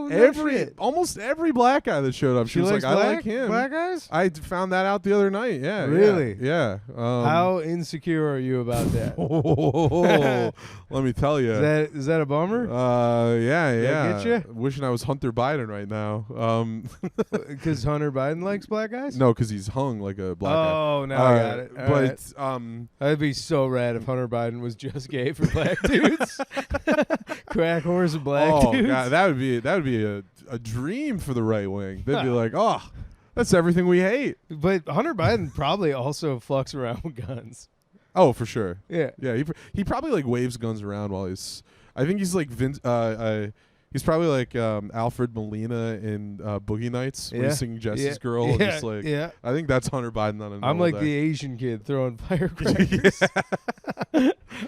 Oh, no shit. almost every black guy that showed up, she was like, I like him. Black guys? I found that out the other night. Yeah. Really? Yeah. How insecure are you about that? Let me tell you. Is that a bummer? Yeah. Get you? Wishing I was Hunter Biden right now. Because Hunter Biden likes black guys? No, because he's hung like a black guy. Oh, now I got it. All But right. That'd be so rad if Hunter Biden was just gay for black dudes. Crack horse and black dudes. God, that would be a dream for the right wing. They'd be like, oh, that's everything we hate. But Hunter Biden probably also fucks around with guns. Oh, for sure. Yeah. Yeah, he probably like waves guns around while he's. I think he's like he's probably like Alfred Molina in Boogie Nights when he's singing Jesse's Girl. And just like, I think that's Hunter Biden on a I'm like day. the Asian kid throwing firecrackers.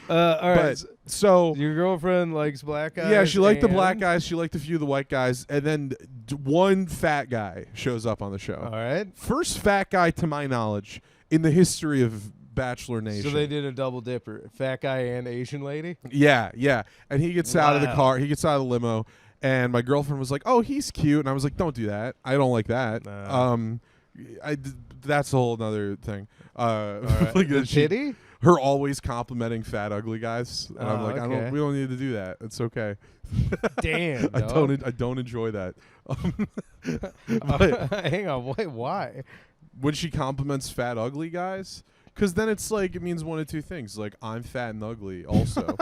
All right. So your girlfriend likes black guys? Yeah, she liked the black guys. She liked a few of the white guys. And then one fat guy shows up on the show. All right. First fat guy, to my knowledge, in the history of Bachelor Nation. So they did a double dipper. Fat guy and Asian lady? Yeah. And he gets out of the car. He gets out of the limo. And my girlfriend was like, oh, he's cute. And I was like, don't do that. I don't like that. That's a whole other thing. Right. Like the titty? Her always complimenting fat, ugly guys. And I'm like, okay. we don't need to do that. It's okay. Damn, I don't enjoy that. Hang on, wait, why? When she compliments fat, ugly guys, because then it's like it means one of two things. Like I'm fat and ugly, also.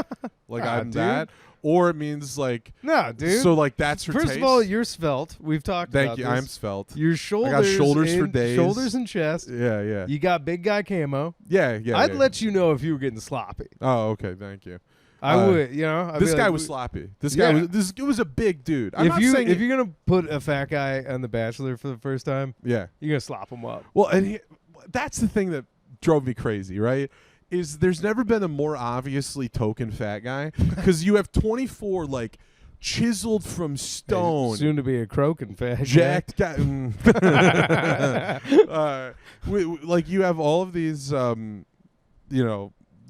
Like I'm dude. that, or it means like no, dude. So like that's her. First taste. of all, you're svelte. We've talked. Thank about you. this. I'm svelte. Your shoulders. I got shoulders for days. Shoulders and chest. Yeah. You got big guy camo. Yeah. I'd let you know if you were getting sloppy. Oh, okay. Thank you. I would, you know. This guy was sloppy. This guy was. It was a big dude. If you're gonna put a fat guy on The Bachelor for the first time, yeah, you're gonna slop him up. Well, and that's the thing that drove me crazy, right? Is there's never been a more obviously token fat guy because you have 24 like chiseled from stone, soon to be a croaking fat jacked guy. Like you have all of these,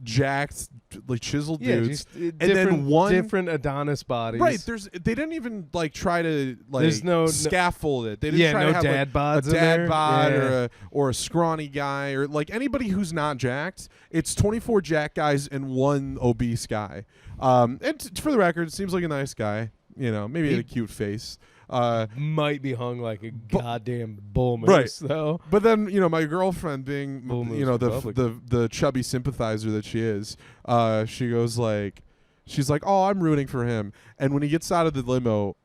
jacked, like chiseled dudes, and then one different Adonis bodies. Right? They didn't even like try to like there's no scaffold it. They didn't try to have dad bods a dad in there. bod or a scrawny guy or like anybody who's not jacked. It's 24 jacked guys and one obese guy. And for the record, it seems like a nice guy. You know, maybe he had a cute face. Might be hung like a goddamn bull moose, though. But then, my girlfriend being, the the chubby sympathizer that she is, she goes like, she's like, oh, I'm rooting for him. And when he gets out of the limo,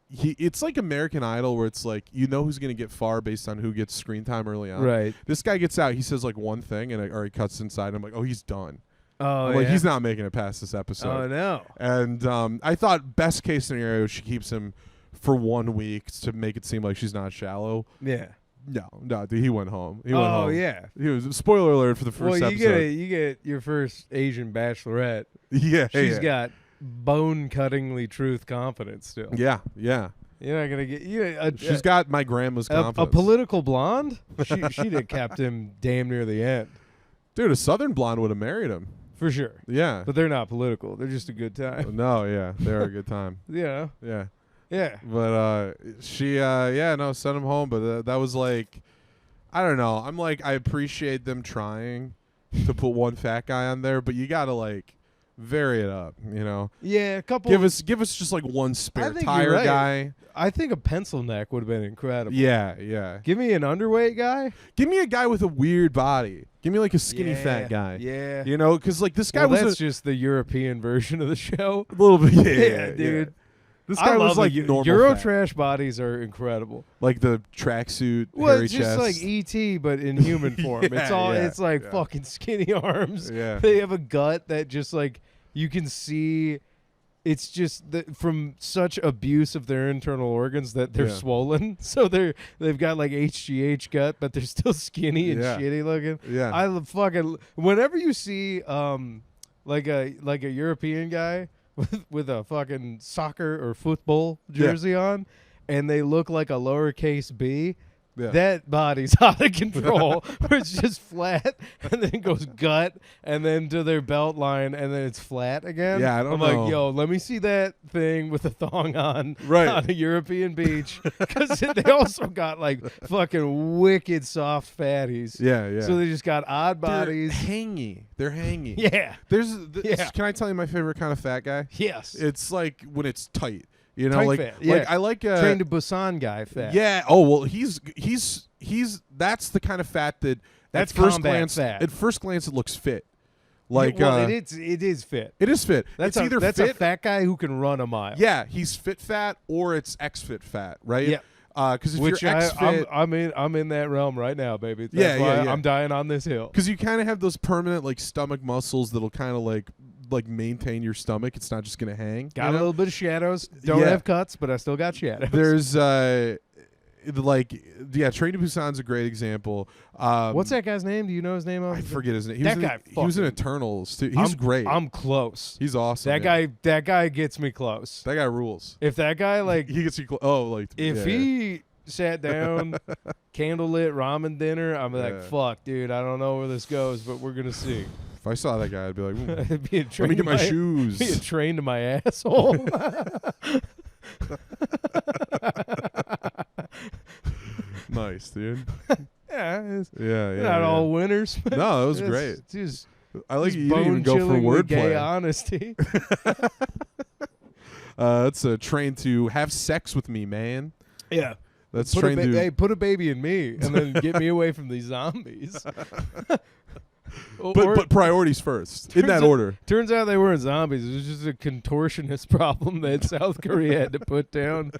it's like American Idol where it's like, who's going to get far based on who gets screen time early on. Right. This guy gets out, he says like one thing, or he cuts inside. I'm like, oh, he's done. Oh, like he's not making it past this episode. Oh, no. And I thought best case scenario, she keeps him for 1 week to make it seem like she's not shallow. Yeah. No, dude, he went home. He went home. Oh, yeah. He was spoiler alert for the first episode. You get your first Asian bachelorette. Yeah. She's got bone-cuttingly truth confidence still. Yeah. You're not gonna get she's got my grandma's confidence. A political blonde? She'd have kept him damn near the end. Dude, a Southern blonde would have married him. For sure. Yeah. But they're not political. They're just a good time. No, yeah. They're a good time. Yeah. Yeah. Yeah. But she sent him home, but that was like, I don't know. I'm like, I appreciate them trying to put one fat guy on there, but you got to like vary it up, Yeah, a couple. Give us just like one spare tire guy. I think a pencil neck would have been incredible. Yeah. Give me an underweight guy. Give me a guy with a weird body. Give me like a skinny fat guy. Yeah. Because like this guy that's just the European version of the show. A little bit. Yeah, dude. Yeah. This guy was like normal. Euro fat. trash bodies are incredible. Like the tracksuit, well, hairy it's just chest. like E.T. but in human form. It's like fucking skinny arms. Yeah. They have a gut that just like you can see. It's just from such abuse of their internal organs that they're swollen. So they've got like HGH gut, but they're still skinny and shitty looking. Yeah. I fucking whenever you see like a European guy with a fucking soccer or football jersey on, and they look like a lowercase b, Yeah. That body's out of control. Where it's just flat, and then it goes gut, and then to their belt line, and then it's flat again. Yeah, I don't I'm know. like, yo, let me see that thing with a thong on Right. on a European beach, because they also got like fucking wicked soft fatties. Yeah, yeah. So they just got odd bodies. They're hangy. Yeah. Yeah. Can I tell you my favorite kind of fat guy? Yes. It's like when it's tight. You know, Tight like fat, yeah. I like Train to Busan guy fat. Yeah. Oh well, he's that's the kind of fat that That's at first combat glance fat. at first glance it looks fit. Like well, it is fit. it is fit. That's it's either that's fit. a fat guy who can run a mile. Yeah, he's fit fat or it's X-fit fat, right? Yeah. Because if Which you're X-fit, I'm in that realm right now, baby. That's Yeah, why yeah, yeah. I'm dying on this hill. because you kind of have those permanent like stomach muscles that'll kind of like maintain your stomach. It's not just gonna hang. Got you a know? little bit of shadows. Don't Yeah. have cuts, but I still got shadows. There's Train to Busan's a great example. What's that guy's name? Do you know his name? I forget his name. He That was guy he was in fucking- Eternals too. He's great. I'm close. He's awesome. That guy gets me close. That guy rules. If that guy like He gets you. if yeah, he sat down, candlelit ramen dinner, I'm like, Yeah. fuck, dude, I don't know where this goes, but we're gonna see. If I saw that guy, I'd be like, "Ooh, It'd be a let train me to get my shoes. Be a train to my asshole. Nice, dude. Yeah, it's Yeah, yeah. not yeah. all winners. but No, that was it's great. Just I like just you didn't even go for bone-chillingly gay wordplay. honesty. That's a train to have sex with me, man. Yeah. That's Put a, train to. hey, put a baby in me, and then get me away from these zombies. but priorities first, in Turns that out- order. Turns out they weren't zombies. It was just a contortionist problem that South Korea had to put down.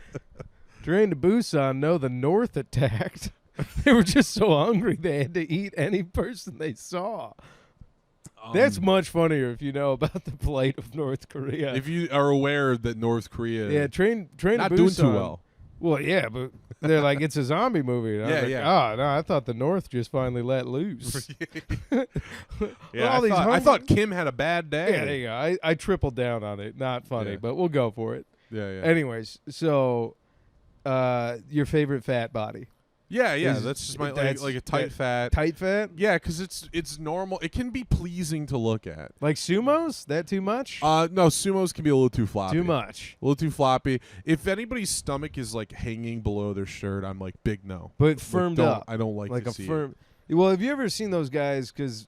Train to Busan, no, the North attacked. They were just so hungry they had to eat any person they saw. That's much funnier if you know about the plight of North Korea. If you are aware that North Korea, yeah, train not to Busan. doing too well. Well, yeah, but they're like, it's a zombie movie. And I was Yeah, like, yeah. Oh, no, I thought the North just finally let loose. Yeah, all these I hungry- thought Kim had a bad day. Yeah, there you go. I tripled down on it. Not funny, Yeah. but we'll go for it. Yeah, yeah. Anyways, so your favorite fat body? Yeah, yeah. Is- That's just my that's- like a tight fat. Tight fat? Yeah, because it's normal. It can be pleasing to look at. Like sumos? That too much? No, sumos can be a little too floppy. Too much. A little too floppy. If anybody's stomach is like hanging below their shirt, I'm like big no. But Like, firmed don't- up. I don't like to a see firm. Well, have you ever seen those guys? Because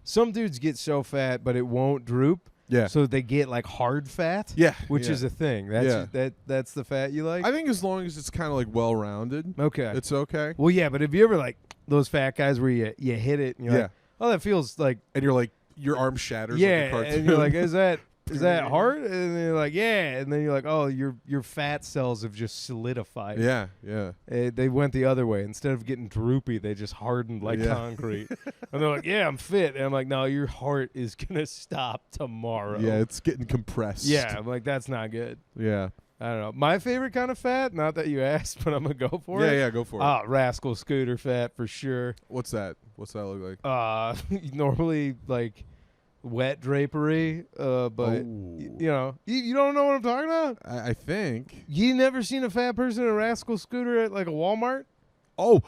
some dudes get so fat, but it won't droop. Yeah. So they get like hard fat. Yeah, Which yeah. is a thing. That's Yeah. that's the fat you like. I think as long as it's kind of like well rounded, Okay. it's okay. Well, yeah, but have you ever like those fat guys where you hit it and you're Yeah. like, oh, that feels like And you're like your arm shatters. yeah, like a cartoon. and you're like, is that hard? And then you're like, yeah, and then you're like, oh, your fat cells have just solidified. yeah, yeah. They went the other way. Instead of getting droopy, they just hardened like Yeah. concrete. And they're like, yeah, I'm fit. And I'm like, no, your heart is gonna stop tomorrow. Yeah, it's getting compressed. Yeah, I'm like, that's not good. Yeah. I don't know. My favorite kind of fat, not that you asked, but I'm gonna go for Yeah, it. yeah, go for it. Ah, rascal scooter fat for sure. What's that? What's that look like? Normally like wet drapery, but Oh. you know, you don't know what I'm talking about. I think. You never seen a fat person in a rascal scooter at like a Walmart? Oh,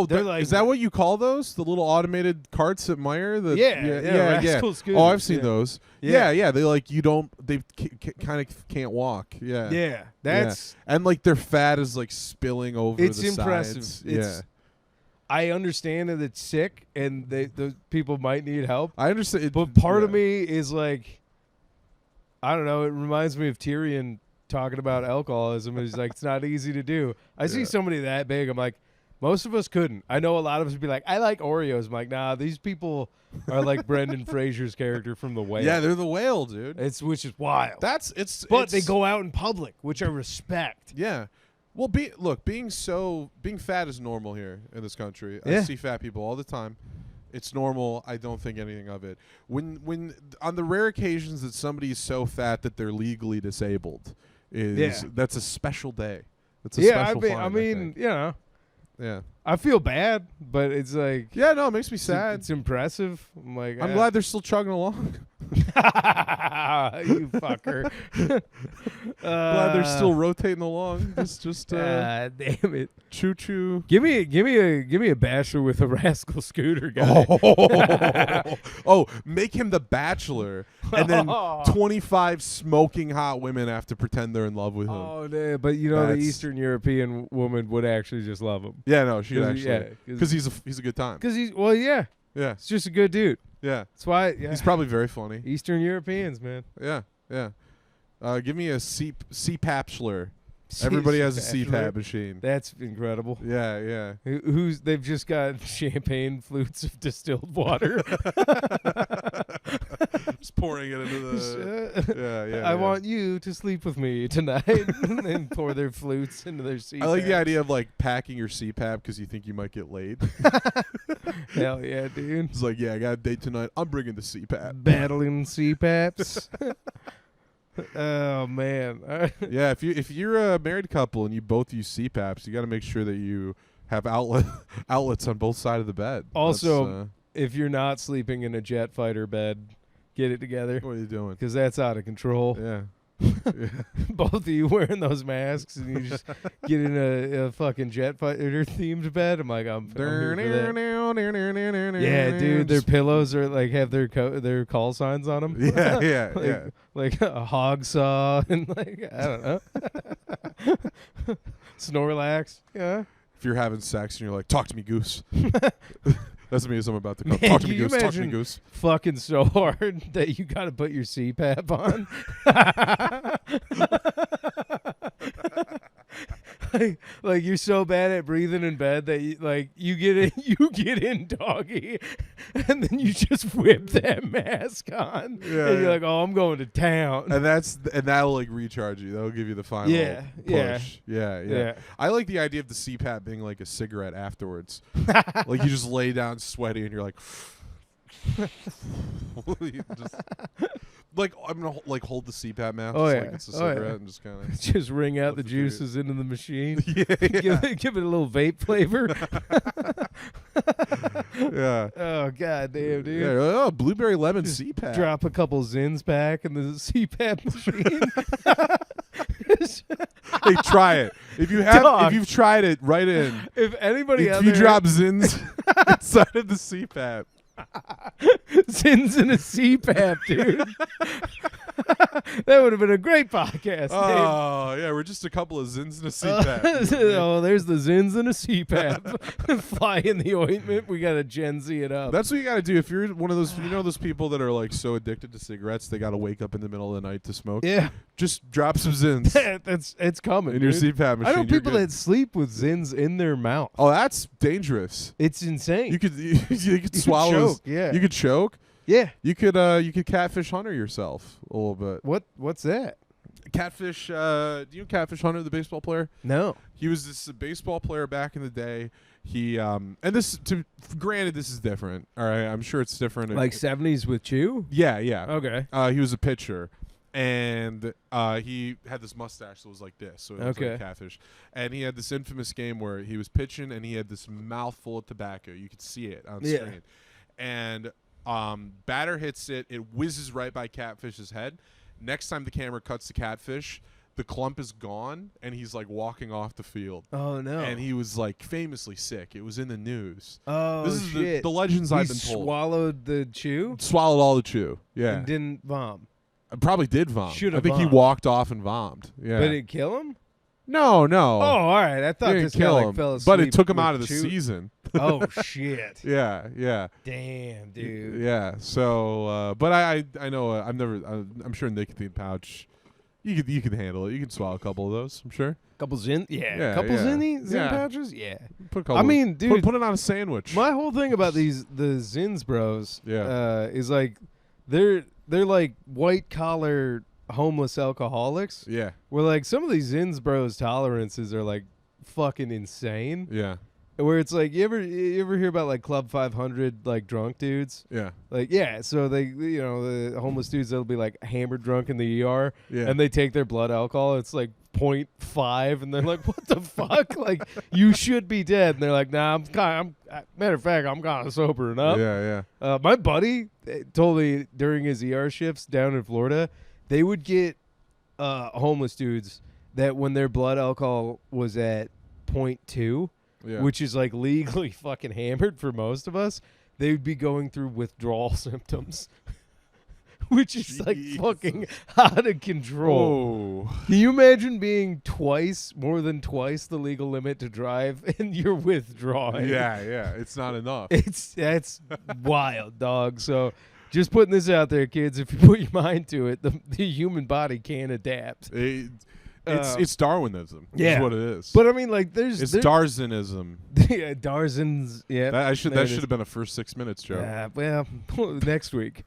They're like- is that what you call those? The little automated carts at Meijer? Yeah, rascal Oh, scooters, I've seen yeah. those. Yeah. Yeah, They like they kind of can't walk. Yeah, Yeah, that's and like their fat is like spilling over. it's the impressive. sides. It's, I understand that it's sick and those people might need help, I understand. but part of me is like, I don't know. It reminds me of Tyrion talking about alcoholism. He's like, it's not easy to do. I see Yeah. somebody that big, I'm like, most of us couldn't. I know a lot of us would be like, I like Oreos. I'm like, nah, these people are like Brendan Fraser's character from the Whale. Yeah, they're the whale, dude. Which is wild. But they go out in public, which I respect. Yeah. Well, being fat is normal here in this country. I Yeah. see fat people all the time. It's normal. I don't think anything of it. When on the rare occasions that somebody is so fat that they're legally disabled, that's a special day. That's a Yeah, special I mean, find, you know, yeah. I feel bad, but it's like Yeah, no, it makes me sad. It's impressive. I'm like, I'm glad they're still chugging along. you fucker. Glad they're still rotating along. Just damn it. choo choo. Give me a bachelor with a rascal scooter guy. Oh, make him the bachelor, and then 25 smoking hot women have to pretend they're in love with him. Oh, but the Eastern European woman would actually just love him. Yeah, no, she'd actually, yeah, because he's a good time. Because yeah, Yeah, it's just a good dude. yeah. That's why. Yeah. He's probably very funny. Eastern Europeans, man. Yeah, yeah. Give me a CPAPchler. Everybody has a CPAP machine. That's incredible. Yeah, yeah. They've just got champagne flutes of distilled water. Just pouring it into the. Yeah. I want you to sleep with me tonight, and then pour their flutes into their CPAP. I like the idea of like packing your CPAP because you think you might get laid. Hell yeah, dude. It's like, yeah, I got a date tonight. I'm bringing the CPAP. Battling CPAPs. Oh man. Yeah, if you're a married couple and you both use CPAPs, you got to make sure that you have outlets on both sides of the bed. Also, if you're not sleeping in a jet fighter bed, get it together. What are you doing? Because that's out of control. Yeah. Both of you wearing those masks and you just get in a fucking jet fighter themed bed. I'm like, I'm here for that. Yeah, dude, their pillows are like have their call signs on them. Yeah, yeah, yeah. Like a hog saw and like I don't know, Snorlax. Yeah. If you're having sex and you're like, talk to me, goose. That's me as I'm about to come. Man, Talk to me, can you goose. Talk to me, imagine goose. fucking so hard that you got to put your CPAP on. like you're so bad at breathing in bed that you get in doggy, and then you just whip that mask on, and you're like, oh, I'm going to town. And that'll like recharge you. That'll give you the final push. Yeah. I like the idea of the CPAP being like a cigarette afterwards. Like you just lay down sweaty and you're like, you just, like I'm gonna hold the CPAP mask like it's a cigarette and just kind of just wring out the juices into the machine. Yeah. give it a little vape flavor. Yeah. Oh god damn, dude. Yeah, oh, blueberry lemon CPAP. Drop a couple Zins back in the CPAP machine. Hey, try it. If you've tried it, write in. If anybody if out you there drop Zins inside of the CPAP. Zins in a CPAP, dude. That would have been a great podcast. Oh, yeah, we're just a couple of Zins in a CPAP. Oh, there's the Zins in a CPAP. Fly in the ointment. We got to Gen Z it up. That's what you got to do. If you're one of those, those people that are like so addicted to cigarettes, they got to wake up in the middle of the night to smoke. Yeah. Just drop some Zins. It's coming. In your CPAP machine. I know people that sleep with Zins in their mouth. Oh, that's dangerous. It's insane. You could swallow. Choke, yeah. You could choke. Yeah. You could Catfish Hunter yourself a little bit. What's that? Catfish. Do you know Catfish Hunter, the baseball player? No. He was this baseball player back in the day. He and granted, this is different. All right, I'm sure it's different. Like 70s with Chew? Yeah, yeah. Okay. He was a pitcher, and he had this mustache that was like this, so it was like Catfish. And he had this infamous game where he was pitching, and he had this mouthful of tobacco. You could see it on screen, and batter hits it. It whizzes right by Catfish's head. Next time the camera cuts to Catfish, the clump is gone, and he's like walking off the field. Oh no! And he was like famously sick. It was in the news. Oh this is shit! The legends I've been told. Swallowed the chew. Swallowed all the chew. Yeah. And didn't vom. I probably did vom. Should've I think he vomed. walked off and vommed. Yeah. But it kill him? No. Oh, all right. I thought It this didn't guy kill like him, fell asleep. but it took him with out of the chew. season. Oh shit! Yeah. Damn, dude. Yeah. So, but I know I'm sure nicotine pouch. You could handle it. You can swallow a couple of those. I'm sure. Couple Zin, Yeah, couple yeah. Zin Yeah. pouches, yeah. Put a couple I mean, dude, put it on a sandwich. my whole thing about the Zins bros, Yeah. is like they're like white collar homeless alcoholics. Yeah. Where like some of these Zins bros tolerances are like fucking insane. Yeah. Where it's like you ever hear about like Club 500 like drunk dudes? Yeah. Like so they the homeless dudes that'll be like hammered drunk in the ER Yeah. and they take their blood alcohol. It's like .5, and they're like, "What the fuck? Like, you should be dead." And they're like, "Nah, matter of fact, I'm kind of sobering up." Yeah, yeah. My buddy told me during his ER shifts down in Florida, they would get homeless dudes that when their blood alcohol was at .2, Yeah. which is like legally fucking hammered for most of us, they would be going through withdrawal symptoms. Which is like fucking out of control. Oh. Can you imagine being more than twice the legal limit to drive and you're withdrawing? Yeah, yeah. It's not enough. That's wild, dog. So just putting this out there, kids, if you put your mind to it, the human body can adapt. It's Darwinism. Yeah. Is what it is. But I mean, like, it's Darzanism. Yeah, Darzens. Yeah, That should have been a first 6 minutes, Joe. Well, next week.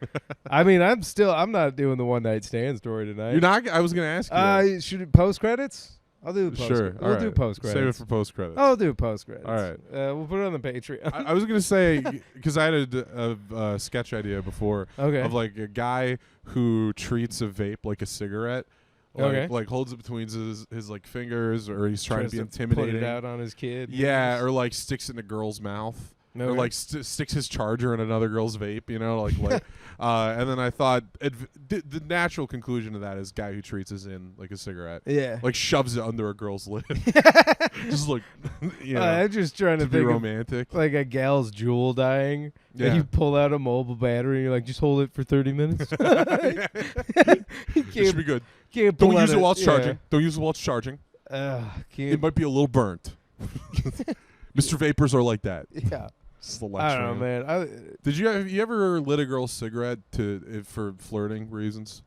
I mean, I'm not doing the one night stand story tonight. You're not. I was gonna ask you. that. Should it post credits? I'll do the post. Sure. We'll do post credits. Save it for post credits. I'll do post credits. All right. We'll put it on the Patreon. I was gonna say because I had a sketch idea before Okay. of like a guy who treats a vape like a cigarette. Like holds it between his like fingers, or he's trying to be intimidating. Put it out on his kid. Yeah, or like sticks it in a girl's mouth. Okay. Or like sticks his charger in another girl's vape, and then I thought the natural conclusion of that is guy who treats his in like a cigarette, Yeah. like shoves it under a girl's lip, just like I'm just trying to be think romantic. of, like a gal's jewel dying, Yeah. and you pull out a mobile battery, and you're like, just hold it for 30 minutes. You It should be good. can't pull Don't out use it while it's yeah. charging. Don't use it while it's charging. Can't. It might be a little burnt. Mr. Vapors are like that. Yeah. I don't know, man. Did you ever lit a girl's cigarette for flirting reasons?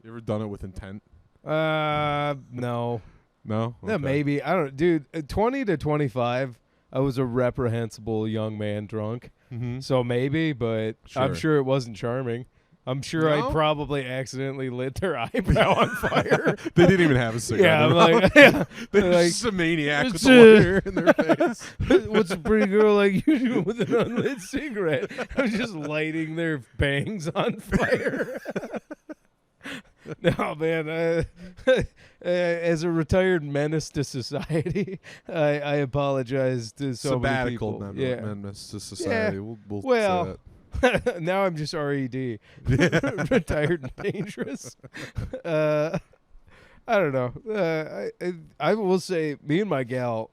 You ever done it with intent? No. No. No, Okay. maybe. I don't. Dude, 20 to 25, I was a reprehensible young man drunk. Mm-hmm. So maybe, but I'm sure it wasn't charming. I'm sure No? I probably accidentally lit their eyebrow on fire. They didn't even have a cigarette. Yeah, I'm like, yeah. They're like, just a maniac with the lighter in their face. What's a pretty girl like you doing with an unlit cigarette? I'm just lighting their bangs on fire. No, man. As a retired menace to society, I apologize to so many people. Sabbatical menace to society. Yeah. We'll Well, say that. now I'm just RED. Retired and dangerous. I don't know. I will say, me and my gal,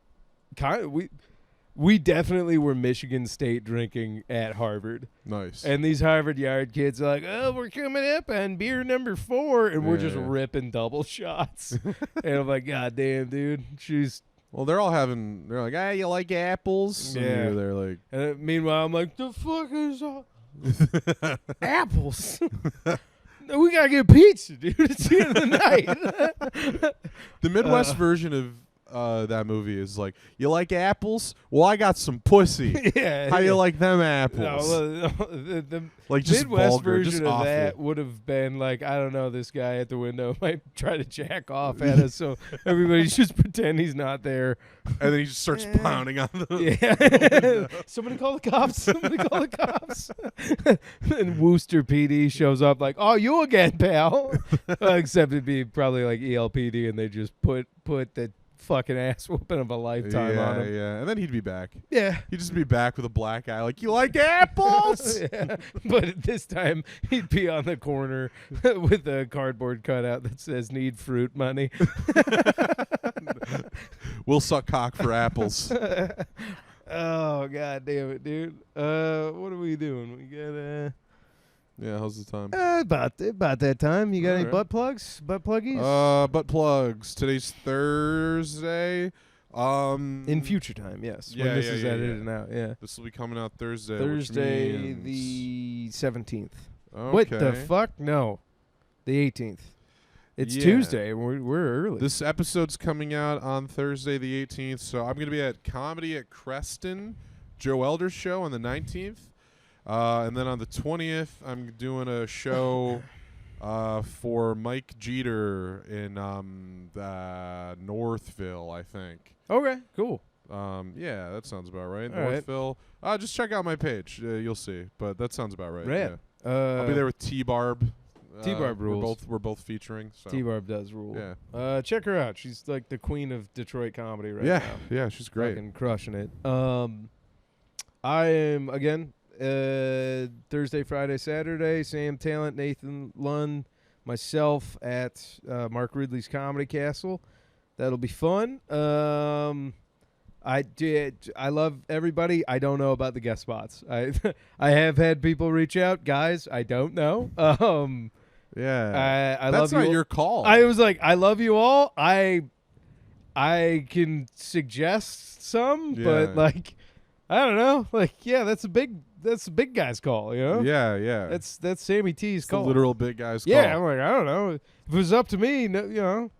we definitely were Michigan State drinking at Harvard. Nice. And these Harvard Yard kids are like, "Oh, we're coming up on beer number 4," and we're just ripping double shots. And I'm like, "God damn, dude, Well, they're like, "Ah, you like apples?" Yeah. And they're like, And meanwhile, I'm like, "The fuck is apples? We gotta get pizza, dude. It's the end of the night." the Midwest version of that movie is like, "You like apples? Well, I got some pussy. Yeah. How you like them apples?" No, the Like just Midwest vulgar, version just of awful. that would have been like, I don't know, this guy at the window might try to jack off at us, so everybody's just pretend he's not there. And then he just starts pounding on them. Yeah. Somebody call the cops. Somebody call the cops. And Wooster PD shows up like, "Oh, you again, pal." Except it'd be probably like ELPD, and they just put the fucking ass whooping of a lifetime on him. Yeah, and then he'd be back. Yeah. He'd just be back with a black eye, like, "You like apples?" Yeah. But this time he'd be on the corner with a cardboard cutout that says "Need fruit money." We'll suck cock for apples. Oh, god damn it, dude. What are we doing? We got Yeah, how's the time? about that time. You got any Alright. butt plugs? Butt pluggies? Butt plugs. Today's Thursday. In future time, yes. yeah, when this yeah, is yeah, edited yeah. out, yeah. This will be coming out Thursday. Thursday which means the 17th. okay. What the fuck? No. The 18th. It's Yeah. Tuesday. We're early. This episode's coming out on Thursday the 18th, so I'm going to be at Comedy at Creston, Joe Elder's show on the 19th. And then on the 20th, I'm doing a show for Mike Jeter in Northville, I think. Okay, cool. Yeah, that sounds about right. All right. Northville. Just check out my page. You'll see. But that sounds about right. Rad. Yeah. I'll be there with T-Barb. T-Barb rules. We're both featuring. So. T-Barb does rule. Yeah. Check her out. She's like the queen of Detroit comedy right Yeah. now. Yeah, she's great. Fucking crushing it. I am again Thursday, Friday, Saturday. Sam Talent, Nathan Lund, myself at Mark Ridley's Comedy Castle. That'll be fun. I love everybody. I don't know about the guest spots. I have had people reach out, guys. I don't know. Yeah, I that's love not you. your call. I was like, I love you all. I can suggest some, but like, I don't know. Like, yeah, that's a big guy's call. You know? Yeah. That's Sammy T's call. The literal big guy's call. Yeah, I'm like, I don't know. If it was up to me, no, you know.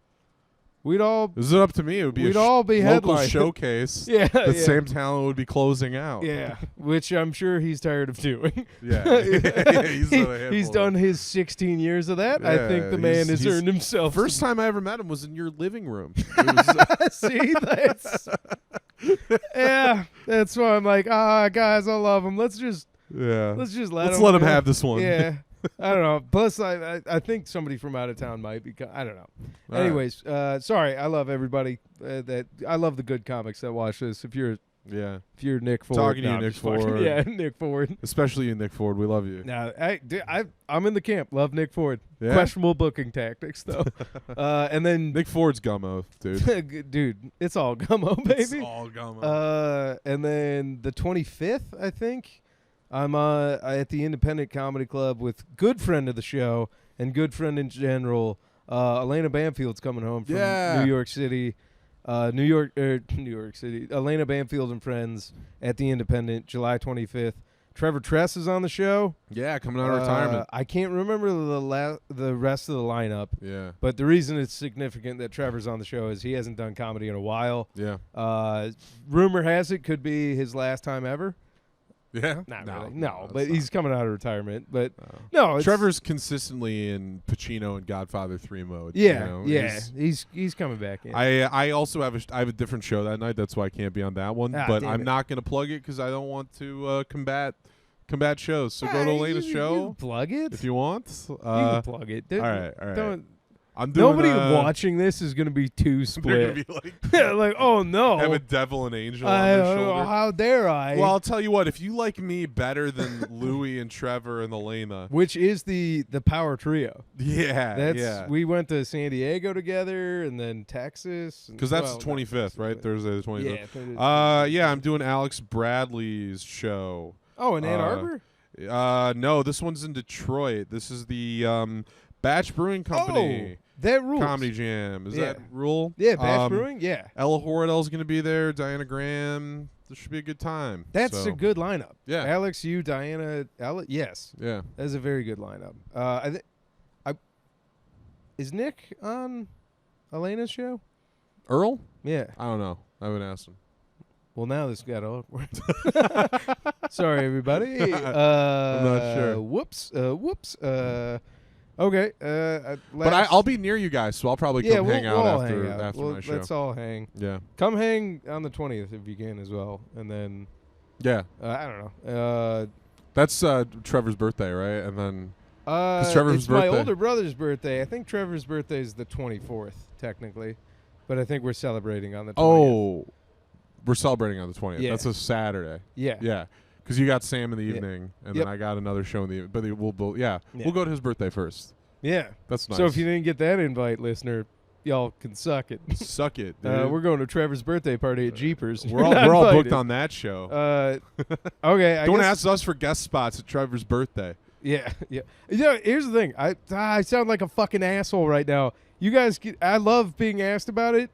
We'd all. Is it up to me? It would be all be local headlined. showcase. Yeah, that Sam Talent would be closing out. Yeah, which I'm sure he's tired of doing. Yeah, he's done his 16 years of that. I think the man has earned himself. First time I ever met him was in your living room. See, that's why I'm like, guys, I love him. Let's just let him have this one. Yeah. I don't know. Plus, I think somebody from out of town might be. I don't know. All Anyways, sorry. I love everybody. I love the good comics that watch this. If you're Nick Ford, talking to you, Nick Ford. Yeah, Nick Ford. Especially you, Nick Ford. We love you. Now, I'm in the camp. Love Nick Ford. Yeah? Questionable booking tactics, though. And then Nick Ford's gummo, dude. dude, it's all gummo, baby. It's all gummo. And then the 25th, I think. I'm at the Independent Comedy Club with good friend of the show and good friend in general. Elena Bamfield's coming home from New York City. New York City. Elena Bamfield and friends at the Independent, July 25th. Trevor Tress is on the show. Yeah, coming out of retirement. I can't remember the rest of the lineup. Yeah. But the reason it's significant that Trevor's on the show is he hasn't done comedy in a while. Yeah. Rumor has it could be his last time ever. Yeah, not really. No, but he's coming out of retirement. But Trevor's consistently in Pacino and Godfather 3 mode. Yeah, you know? yeah, he's coming back in. I also have a different show that night. That's why I can't be on that one. But I'm not going to plug it because I don't want to combat shows. So go to Elena's show. You can plug it if you want. You can plug it. All right. Don't. I'm doing, nobody watching this is going to be too split. They're gonna be like, oh no, have a devil and angel on their shoulder. How dare I? Well, I'll tell you what. If you like me better than Louis and Trevor and Elena, which is the power trio. Yeah, we went to San Diego together and then Texas. Because that's the 25th, right? Thursday the 25th. Yeah. I'm doing Alex Bradley's show. Oh, in Ann Arbor? No, this one's in Detroit. This is the Batch Brewing Company. Oh, that rules. Comedy Jam. Is that rule? Yeah, Batch Brewing, yeah. Ella Horadell's going to be there. Diana Graham. This should be a good time. That's a good lineup. Yeah. Alex, you, Diana, Ella. Yes. Yeah. That's a very good lineup. Is Nick on Elena's show? Earl? Yeah. I don't know. I haven't asked him. Well, now this got awkward. Sorry, everybody. I'm not sure. Whoops. Okay. But I'll be near you guys, so I'll probably come hang out after my show. Let's all hang. Yeah. Come hang on the 20th if you can as well. And then, I don't know. That's Trevor's birthday, right? And then, it's my older brother's birthday. I think Trevor's birthday is the 24th, technically. But I think we're celebrating on the 20th. Oh, we're celebrating on the 20th. Yeah. That's a Saturday. Yeah. Yeah. Because you got Sam in the evening, and then I got another show in the evening. But we'll go to his birthday first. Yeah. That's nice. So if you didn't get that invite, listener, y'all can suck it. Suck it, dude. We're going to Trevor's birthday party at Jeepers. We're all booked on that show. Okay. Don't ask us for guest spots at Trevor's birthday. Yeah. You know, here's the thing. I sound like a fucking asshole right now. You guys, I love being asked about it.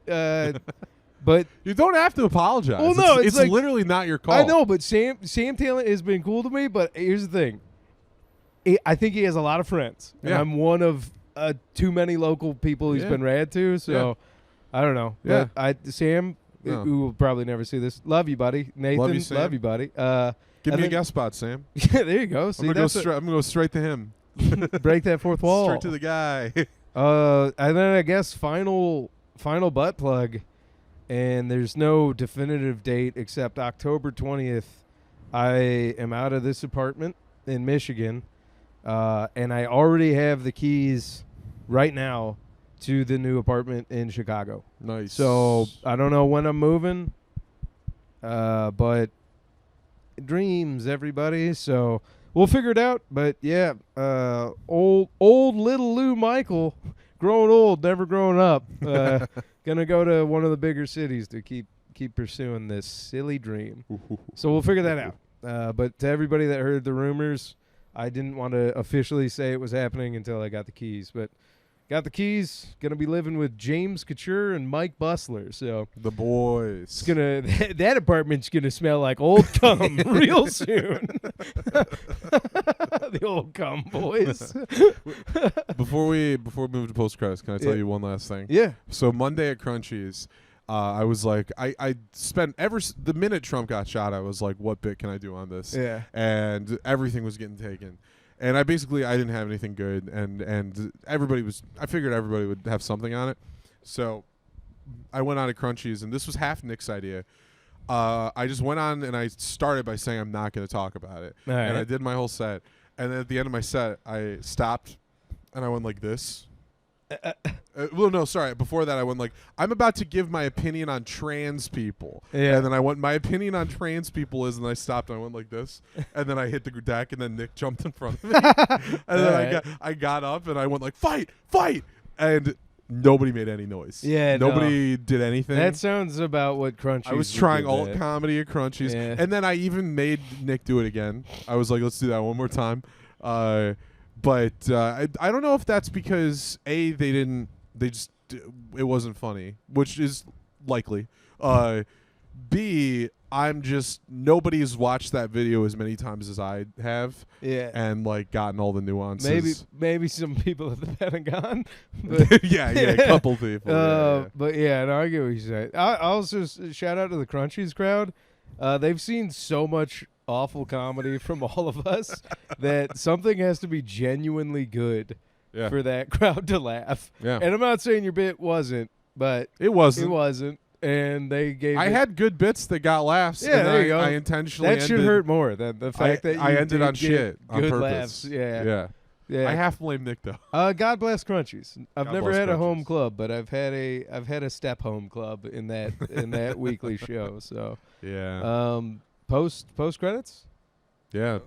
But you don't have to apologize. Well, no, it's like, literally not your call. I know, but Sam Talent has been cool to me. But here's the thing. I think he has a lot of friends. And I'm one of too many local people he's been rad to. So I don't know. Yeah. But Sam, who will probably never see this, love you, buddy. Nathan, love you, buddy. Give me a guest spot, Sam. Yeah, there you go. See, I'm gonna go straight to him. Break that fourth wall. Straight to the guy. And then I guess final butt plug. And there's no definitive date except October 20th. I am out of this apartment in Michigan. and I already have the keys right now to the new apartment in Chicago. Nice. So I don't know when I'm moving, but dreams, everybody. So we'll figure it out. But yeah, old little Lou Michael, growing old, never growing up. Gonna go to one of the bigger cities to keep pursuing this silly dream. So we'll figure that out. But to everybody that heard the rumors, I didn't want to officially say it was happening until I got the keys. But got the keys. Gonna be living with James Couture and Mike Bustler. So the boys. it's gonna that apartment's gonna smell like old cum real soon. The old cum boys. Before we move to post credits, can I tell you one last thing? Yeah. So Monday at Crunchies, I was like, I spent the minute Trump got shot, I was like, what bit can I do on this? Yeah. And everything was getting taken. And I didn't have anything good, and I figured everybody would have something on it. So I went on to Crunchies, and this was half Nick's idea. I just went on and I started by saying I'm not going to talk about it. All right. And I did my whole set. And then at the end of my set, I stopped and I went like this. Well, no, sorry. Before that, I went like, I'm about to give my opinion on trans people. Yeah. And then I went, my opinion on trans people is, and I stopped and I went like this. And then I hit the deck, and then Nick jumped in front of me. And then I got up and I went like, fight. And nobody made any noise. Yeah, nobody did anything. That sounds about what Crunchies. I was trying alt comedy at Crunchies. Yeah. And then I even made Nick do it again. I was like, let's do that one more time. But I don't know if that's because it wasn't funny, which is likely. B, nobody's watched that video as many times as I have. Yeah. And like gotten all the nuances. Maybe some people at the Pentagon. But yeah, a couple people. Yeah. But yeah, no, I get what you say. I also shout out to the Crunchies crowd. They've seen so much awful comedy from all of us that something has to be genuinely good for that crowd to laugh. Yeah. And I'm not saying your bit wasn't, but it wasn't. It wasn't. And they gave. I had good bits that got laughs. Yeah, and there you go. I intentionally. That should hurt more than the fact that I ended on get shit on good purpose. laughs. Yeah. I half blame Nick though. God bless Crunchies. I've God never bless had a Crunchies. home club, but I've had a step home club in that weekly show. So yeah. Post credits. Yeah.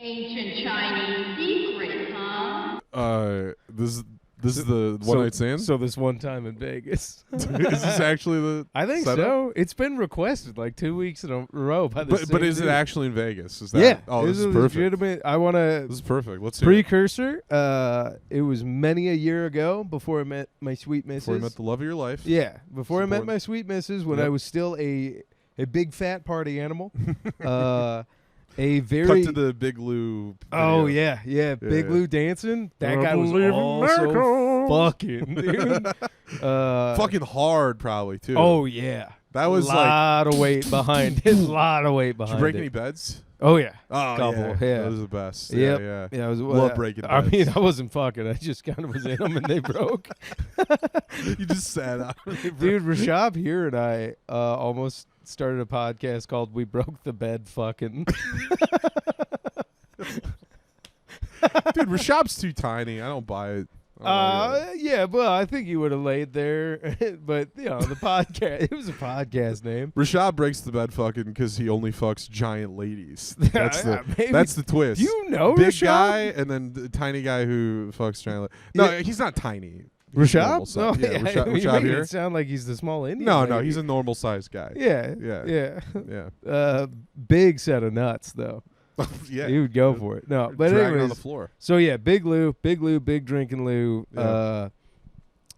Ancient Chinese secret, huh? This is the one night stand. So this one time in Vegas. Is this actually the? I think setup? so. It's been requested like 2 weeks in a row by the. But is dude. it actually in Vegas? Is that? Yeah. Oh, this is a perfect. legitimate. I want to. This is perfect. Let's hear it. Precursor. It was many a year ago before I met my sweet missus. Before you met the love of your life. Yeah, before I met Support. my sweet missus when Yep. I was still a big fat party animal. A very Cut to the Big Lou. oh video. yeah, Big Yeah. Lou dancing. That I guy was believe in also miracles. fucking dude. Fucking hard, probably too. Oh yeah, that was like. lot of weight behind it. Lot of weight Did behind you break it. any beds? Oh yeah, Oh couple. Yeah. Those are the best. Yep. Yeah. Yeah, I was Love breaking I beds. mean, I wasn't fucking. I just kind of was in them and they broke. You just sat out. Dude, Rashab here and I almost started a podcast called "We Broke the Bed." Fucking. Dude, Rashab's too tiny. I don't buy it. Yeah, well, I think you would have laid there, but the podcast. It was a podcast name. Rashab breaks the bed fucking because he only fucks giant ladies. That's Maybe. that's the twist. Do you know Big Rashab? guy and then the tiny guy who fucks giant. No, Yeah. he's not tiny. He's normal Rashab? size. No, Yeah, Rashab, you're Rashab making here. it sound like he's the small Indian. No, lady. he's a normal sized guy. Yeah, Yeah. Yeah. Big set of nuts though. Yeah. He would go for it. No, but Dragging anyways, on the floor. so yeah, Big Lou, big drinking Lou. Yeah.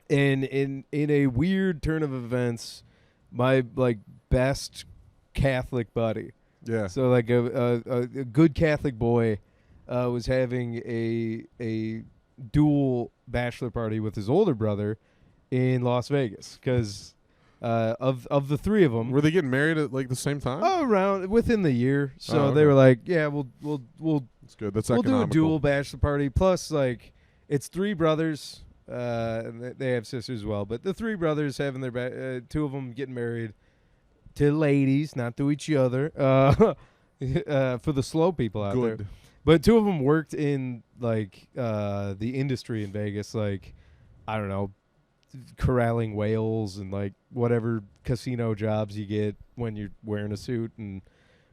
And in a weird turn of events, my like best Catholic buddy. Yeah. So like a good Catholic boy was having a dual bachelor party with his older brother in Las Vegas because of the three of them. Were they getting married at like the same time? Around within the year, so Oh, okay. they were like, "Yeah, we'll That's good. That's we'll do a economical. dual bachelor party." Plus, like, it's three brothers. And they have sisters as well, but the three brothers having their two of them getting married to ladies, not to each other. For the slow people out Good. there. But two of them worked in like the industry in Vegas, like I don't know, corralling whales and like whatever casino jobs you get when you're wearing a suit and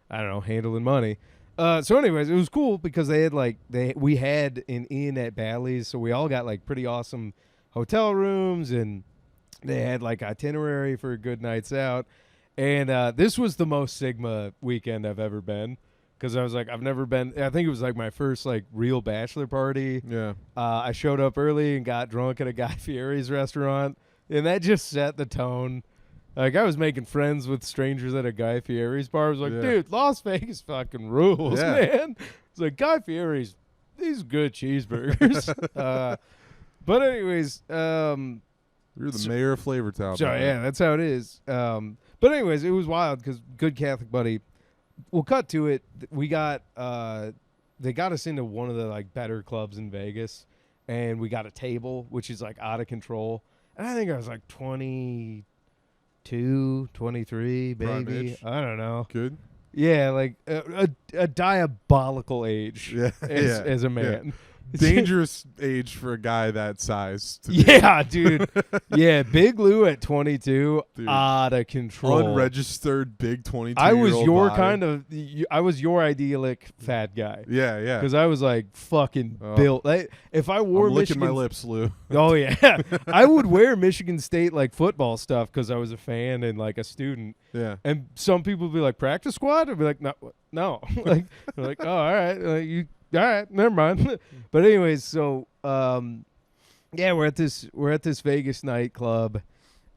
I don't know, handling money. So anyways, it was cool because we had an inn at Bally's, so we all got like pretty awesome hotel rooms, and they had like itinerary for good nights out. And this was the most Sigma weekend I've ever been. Because I was like, I've never been. I think it was like my first like real bachelor party. Yeah. I showed up early and got drunk at a Guy Fieri's restaurant, and that just set the tone. Like I was making friends with strangers at a Guy Fieri's bar. I was like, dude, Las Vegas fucking rules, man. It's like Guy Fieri's, these good cheeseburgers. But anyways, you're the mayor of Flavortown. So yeah, that's how it is. But anyways, it was wild because good Catholic buddy. We'll cut to it. We got they got us into one of the like better clubs in Vegas, and we got a table which is like out of control. And I think I was like 22, 23, maybe. I don't know. Good. Yeah, like a diabolical age as a man. Yeah. Dangerous age for a guy that size. Yeah, dude. Yeah, Big Lou at 22, out of control. Unregistered big 22. I was your body. kind of. I was your idyllic fat guy. Yeah, yeah. Because I was like fucking built. If I wore I'm licking Michigan, my lips, Lou. Oh yeah, I would wear Michigan State like football stuff because I was a fan and like a student. Yeah. And some people would be like, practice squad. I'd be like, no. Like, they're like, oh, all right, you. All right, never mind. But anyways, so yeah, we're at this Vegas nightclub,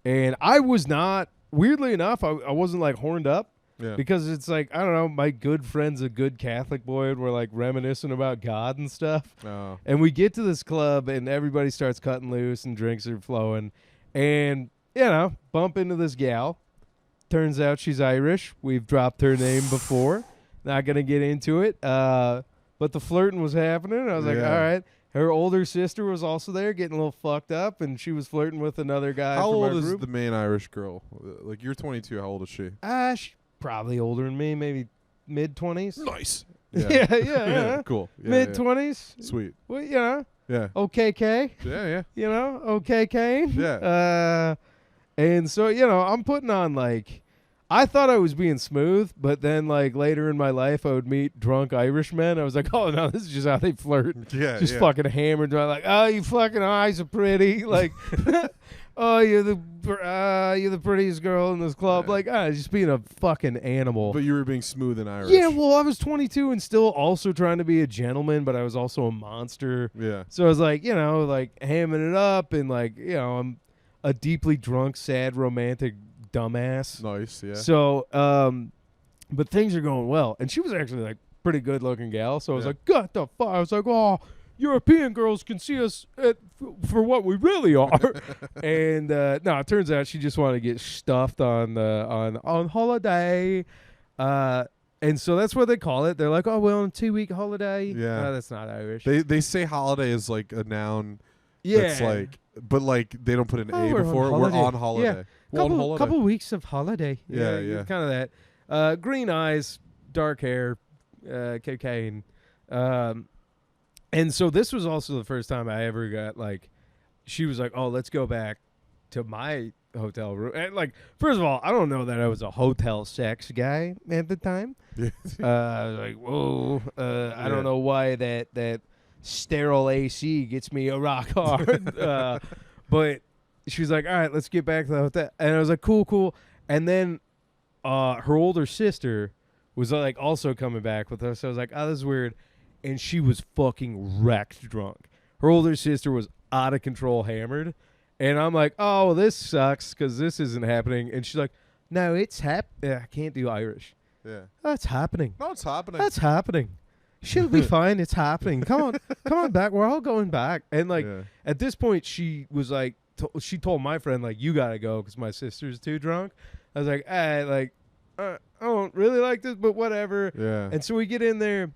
and I was not, weirdly enough, I wasn't like horned up, because it's like, I don't know, my good friend's a good Catholic boy, and we're like reminiscing about God and stuff. Oh. And we get to this club, and everybody starts cutting loose, and drinks are flowing, and bump into this gal. Turns out she's Irish. We've dropped her name before. Not gonna get into it. But the flirting was happening. I was like, all right. Her older sister was also there getting a little fucked up, and she was flirting with another guy How from our old is group. the main Irish girl? Like, you're 22. How old is she? She's probably older than me, maybe mid-20s. Nice. Yeah. Cool. Yeah, mid-20s. Yeah. Sweet. Well, Yeah. OKK. Yeah. OKK. Yeah. And so, I'm putting on like, I thought I was being smooth, but then like later in my life, I would meet drunk Irishmen. I was like, oh no, this is just how they flirt. Yeah, just fucking hammered. Like, oh, you fucking eyes are pretty. Like, oh, you're the prettiest girl in this club. Like, just being a fucking animal. But you were being smooth and Irish. Yeah, well, I was 22 and still also trying to be a gentleman, but I was also a monster. Yeah. So I was like, like hamming it up, and like, I'm a deeply drunk, sad, romantic dumbass. Nice, yeah. So, but things are going well, and she was actually like pretty good looking gal. So I was like, "God the fuck!" I was like, "Oh, European girls can see us for what we really are." And no, it turns out she just wanted to get stuffed on holiday. And so that's what they call it. They're like, "Oh, we're on a 2-week holiday." Yeah, that's not Irish. They say holiday is like a noun. Yeah, that's like, but like they don't put an A we're before it. on We're holiday. on holiday. Yeah. Couple weeks of holiday. Yeah. Kind of that. Green eyes, dark hair, cocaine. And so this was also the first time I ever got like, she was like, oh, let's go back to my hotel room. And like, first of all, I don't know that I was a hotel sex guy at the time. I was like, whoa, I don't know why that sterile AC gets me a rock hard. But she was like, all right, let's get back to the hotel. And I was like, cool. And then her older sister was like also coming back with us. So I was like, oh, this is weird. And she was fucking wrecked drunk. Her older sister was out of control hammered. And I'm like, oh, this sucks because this isn't happening. And she's like, no, it's happening. I can't do Irish. Yeah. That's happening. No, it's happening. That's happening. She'll be fine. It's happening. Come on back. We're all going back. And like at this point, she was like, she told my friend like, you gotta go because my sister's too drunk. I was like, I don't really like this, but whatever. Yeah. And so we get in there,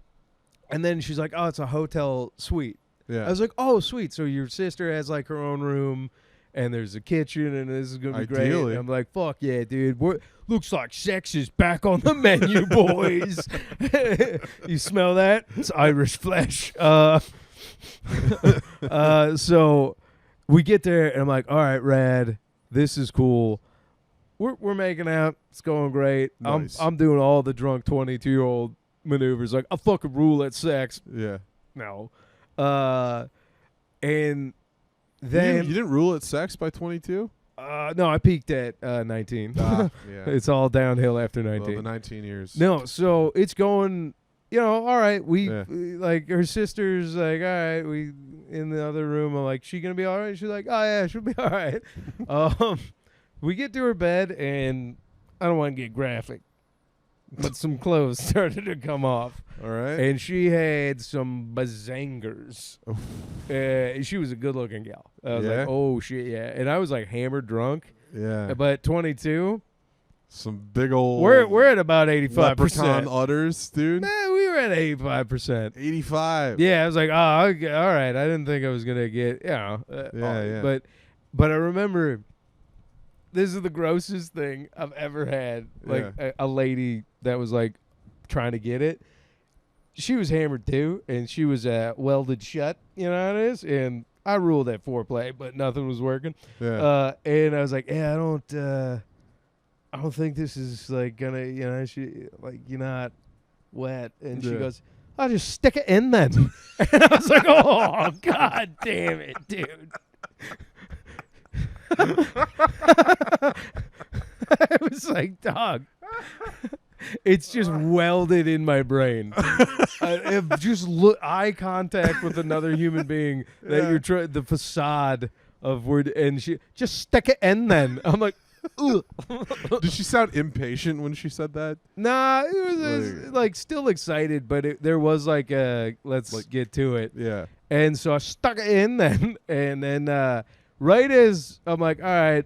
and then she's like, oh, it's a hotel suite. Yeah. I was like, oh, sweet. So your sister has like her own room, and there's a kitchen, and this is gonna be great. Ideally. And I'm like, fuck yeah, dude. Looks like sex is back on the menu, boys. You smell that? It's Irish flesh. So we get there, and I'm like, all right, rad. This is cool. We're making out. It's going great. Nice. I'm doing all the drunk 22-year-old maneuvers. Like, I fucking rule at sex. Yeah. No. And then you didn't rule at sex by 22? no, I peaked at 19. Yeah. It's all downhill after 19. Well, the 19 years. No, so it's going, all right. We like, her sister's like, all right, we in the other room. I'm like, she gonna be all right? She's like, oh yeah, she'll be all right. We get to her bed, and I don't want to get graphic, but some clothes started to come off. All right. And she had some bazangers. She was a good-looking gal. I was like, oh, shit, yeah. And I was, like, hammered drunk. Yeah. But 22. Some big old... We're at about 85%. Leprechaun udders, dude. Man, we were at 85%. 85. Yeah, I was like, oh, okay, all right. I didn't think I was going to get, yeah. But I remember... This is the grossest thing I've ever had. Like, a lady that was, like, trying to get it. She was hammered too, and she was welded shut. You know how it is. And I ruled at foreplay, but nothing was working. Yeah. And I was like, "Yeah, I don't think this is like gonna. She like you're not wet." And she goes, "I'll just stick it in then." And I was like, "Oh God damn it, dude." I was like, "Dog." It's just welded in my brain. Just eye contact with another human being that you're the facade of word, and she just stick it in. Then I'm like, ugh. Did she sound impatient when she said that? Nah, it was like still excited, but there was like a let's get to it. Yeah. And so I stuck it in then, and then right as I'm like, all right,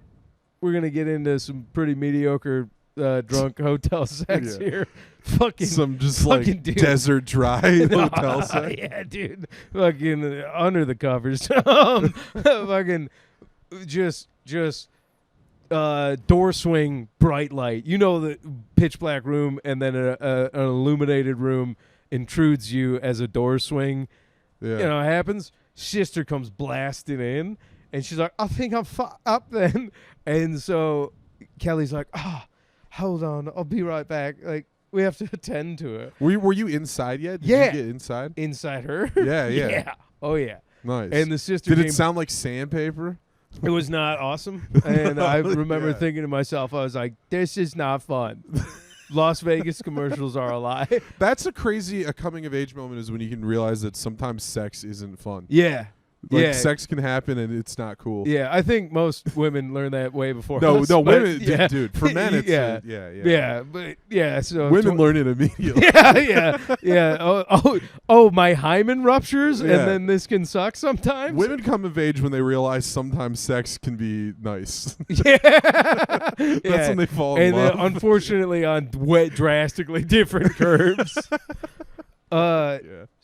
we're gonna get into some pretty mediocre. Drunk hotel sex here. Fucking some just fucking like dude. Desert dry hotel sex. Yeah, dude. Fucking under the covers. Fucking just door swing bright light. You know, the pitch black room, and then an illuminated room intrudes you as a door swing. Yeah. You know, it happens. Sister comes blasting in, and she's like, I think I'm up then. And so Kelly's like, hold on, I'll be right back. Like, we have to attend to it. Were you inside yet? Did you get inside? Inside her? Yeah. Yeah. Oh, yeah. Nice. And the sister Did it sound like sandpaper? It was not awesome. And I remember thinking to myself, I was like, this is not fun. Las Vegas commercials are a lie. That's a coming of age moment is when you can realize that sometimes sex isn't fun. Yeah. Like sex can happen and it's not cool. Yeah, I think most women learn that way before. No, us, women, yeah. dude. For men, it's So women learn it immediately. Yeah. Oh, my hymen ruptures, and then this can suck sometimes. Women come of age when they realize sometimes sex can be nice. Yeah, that's when they fall in love. And unfortunately, on drastically different curves.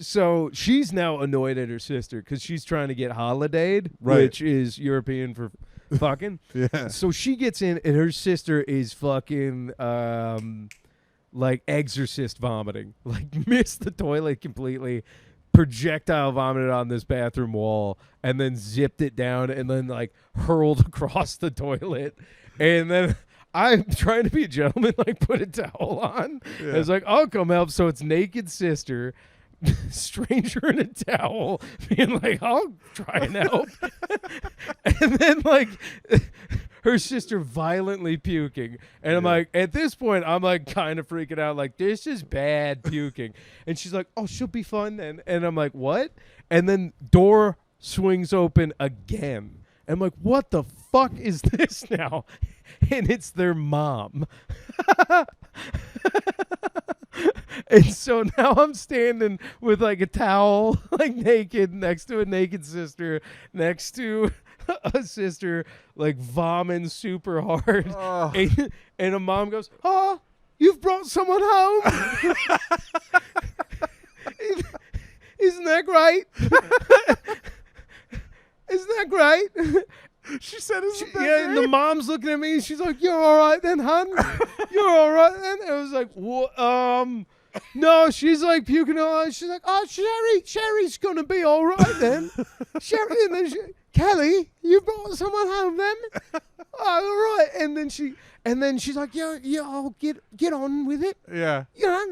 So she's now annoyed at her sister because she's trying to get holidayed, which is European for fucking. Yeah. So she gets in, and her sister is fucking like exorcist vomiting, like missed the toilet completely, projectile vomited on this bathroom wall, and then zipped it down, and then like hurled across the toilet, and then. I'm trying to be a gentleman, like put a towel on. Yeah. I was like, I'll come help. So it's naked sister, stranger in a towel, being like, I'll try and help. And then like her sister violently puking. And I'm like, at this point, I'm like kind of freaking out. Like, this is bad puking. And she's like, oh, she'll be fun then. And I'm like, what? And then door swings open again. And I'm like, what the fuck is this now? And it's their mom. And so now I'm standing with like a towel, like naked, next to a naked sister, next to a sister, like vomiting super hard. Oh. And a mom goes, oh, you've brought someone home? Isn't that great? Isn't that great? She said, "Isn't that Yeah, and the great?" mom's looking at me, and she's like, "You're all right then, hun? You're all right then?" And I was like, no, she's like puking on. She's like, "Oh, Sherry's gonna be all right then." Sherry, and then Kelly, you brought someone home then? Oh, all right. And then she's like, "Yeah, I'll get on with it. Yeah. Get on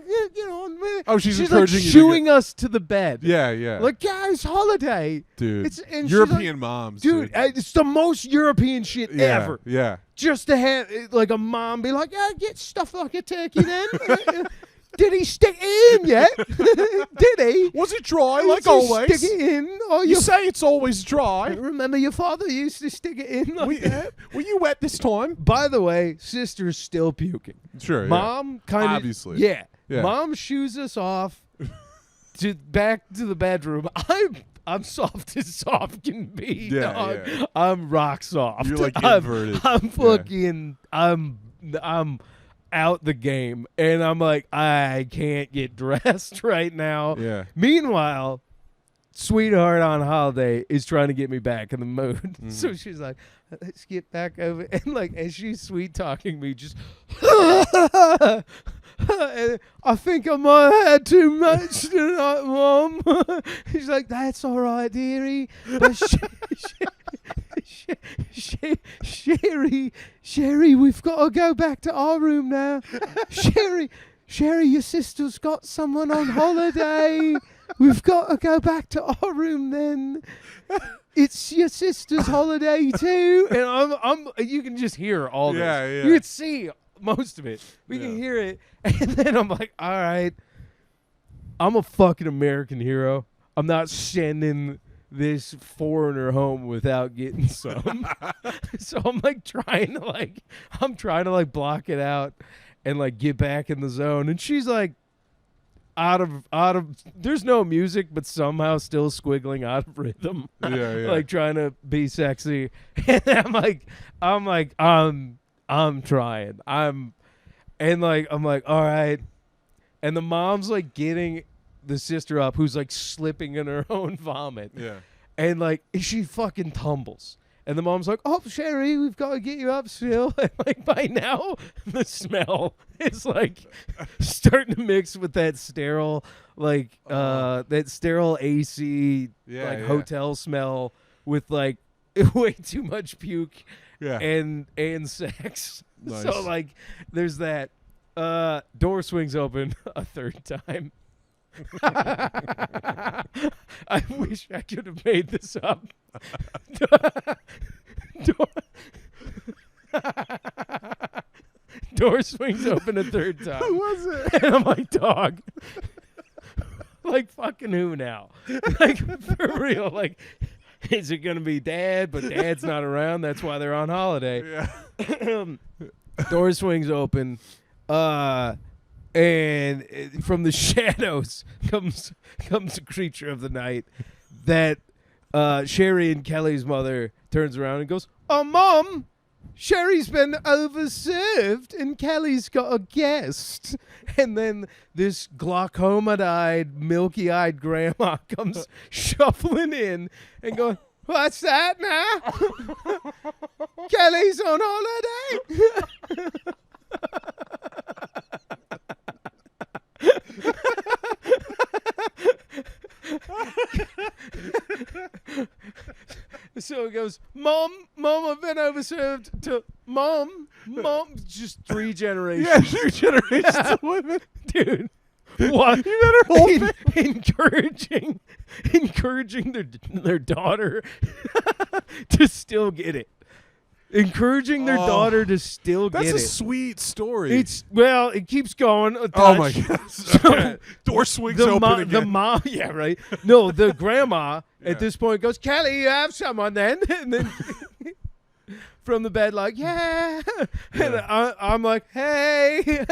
with it." Oh, she's like encouraging you to shooing us to the bed. Yeah, yeah. Like, guys, holiday. Dude, And she's European like, moms. dude, it's the most European shit Yeah, ever. yeah. Just to have like a mom be like, "Yeah, get stuffed like a turkey then." Did he stick it in yet? Did he? Was it dry Did like you always? Stick it in. Oh, You say it's always dry. remember your father used to stick it in like that. Were you wet this time? By the way, sister's still puking. Sure. Yeah. Mom kind of Obviously. Yeah. Yeah. Mom shoos us off back to the bedroom. I'm soft as soft can be. Yeah, dog. yeah. I'm rock soft. You're like I'm inverted. fucking. I'm out the game, and I'm like, I can't get dressed right now. Yeah. Meanwhile, sweetheart on holiday is trying to get me back in the mood. Mm-hmm. So she's like, "Let's get back over," and like as she's sweet talking me, just. And I think I might have had too much tonight, Mom. He's like, "That's all right, dearie." But Sherry, we've got to go back to our room now. Sherry, your sister's got someone on holiday. We've got to go back to our room then. It's your sister's holiday too. And I'm you can just hear all this. Yeah, yeah. You can see most of it. We can hear it. And then I'm like, all right, I'm a fucking American hero. I'm not sending this foreigner home without getting some. So I'm like trying to block it out and like get back in the zone. And she's like out of there's no music, but somehow still squiggling out of rhythm. Yeah, yeah. Like trying to be sexy. And I'm trying. I'm like, all right. And the mom's like getting the sister up, who's like slipping in her own vomit. Yeah. And like she fucking tumbles. And the mom's like, "Oh, Sherry, we've got to get you up still." And like by now, the smell is like starting to mix with that sterile, like that sterile AC hotel smell with like way too much puke and sex. Nice. So like there's that. Door swings open a third time. I wish I could have made this up. Door swings open a third time. Who was it? And I'm like, dog. Like fucking who now? Like for real. Like, is it gonna be Dad? But Dad's not around. That's why they're on holiday. Yeah. Door swings open. And from the shadows comes a creature of the night that Sherry and Kelly's mother turns around and goes, "Oh, Mom, Sherry's been overserved and Kelly's got a guest." And then this glaucoma-eyed, milky-eyed grandma comes shuffling in and going, "What's that now? Kelly's on holiday." So it goes, Mom, I've been overserved to Mom, just 3 generations. Yeah, 3 generations of women. Dude. What? You better hold it. Encouraging their daughter to still get it. Encouraging their daughter to still get it. That's a sweet story. It keeps going. Oh my God! So, door swings open again. The mom, yeah, right. No, the grandma at this point goes, "Kelly, you have someone then?" And then from the bed, like, "Yeah," and I'm like, "Hey,"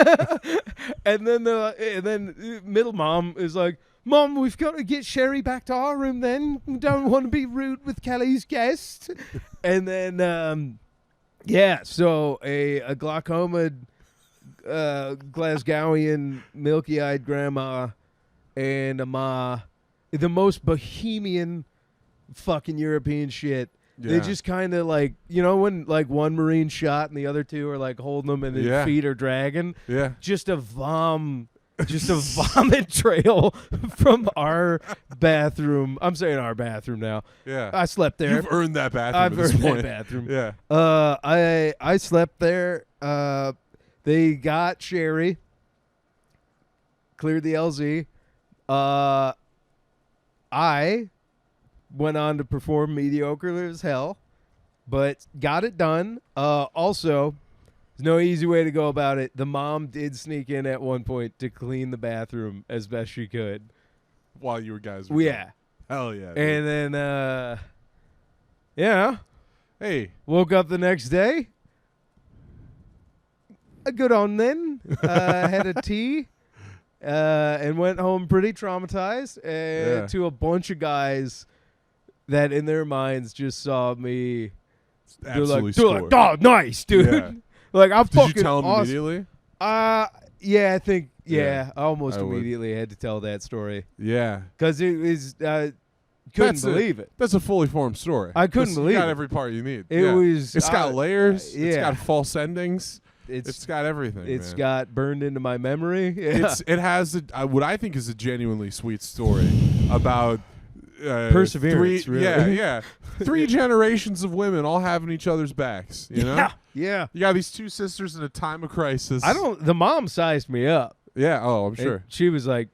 and then middle mom is like, "Mom, we've got to get Sherry back to our room. Then we don't want to be rude with Kelly's guest." And then so a glaucoma, Glasgowian, milky-eyed grandma and a ma, the most bohemian fucking European shit, They just kind of like, when like one Marine shot and the other two are like holding them and their feet are dragging. Yeah. Just a vomit trail from our bathroom. I'm saying our bathroom now. Yeah. I slept there. You've earned that bathroom. I've earned that bathroom. Yeah. I slept there. They got Sherry. Cleared the LZ. I went on to perform mediocre as hell, but got it done. Also, there's no easy way to go about it. The mom did sneak in at one point to clean the bathroom as best she could. While you guys were Yeah. Hell yeah. Dude. And then, hey. Woke up the next day. Good on then. Had a tea. And went home pretty traumatized. To a bunch of guys that in their minds just saw me. They're like, oh, nice, dude. Yeah. Like, I'm fucking Did you tell them awesome. immediately? Yeah, I think, I almost I immediately had to tell that story. Yeah. Because it was, couldn't believe it. That's a fully formed story. I couldn't believe it. You got every part you need. It was. It's got layers. Yeah. It's got false endings. It's got everything. It's man. got burned into my memory. Yeah. It has what I think is a genuinely sweet story about perseverance. Really. Yeah. 3 generations of women all having each other's backs. You know. Yeah. You got these 2 sisters in a time of crisis. The mom sized me up. Yeah. Oh, I'm sure. And she was like,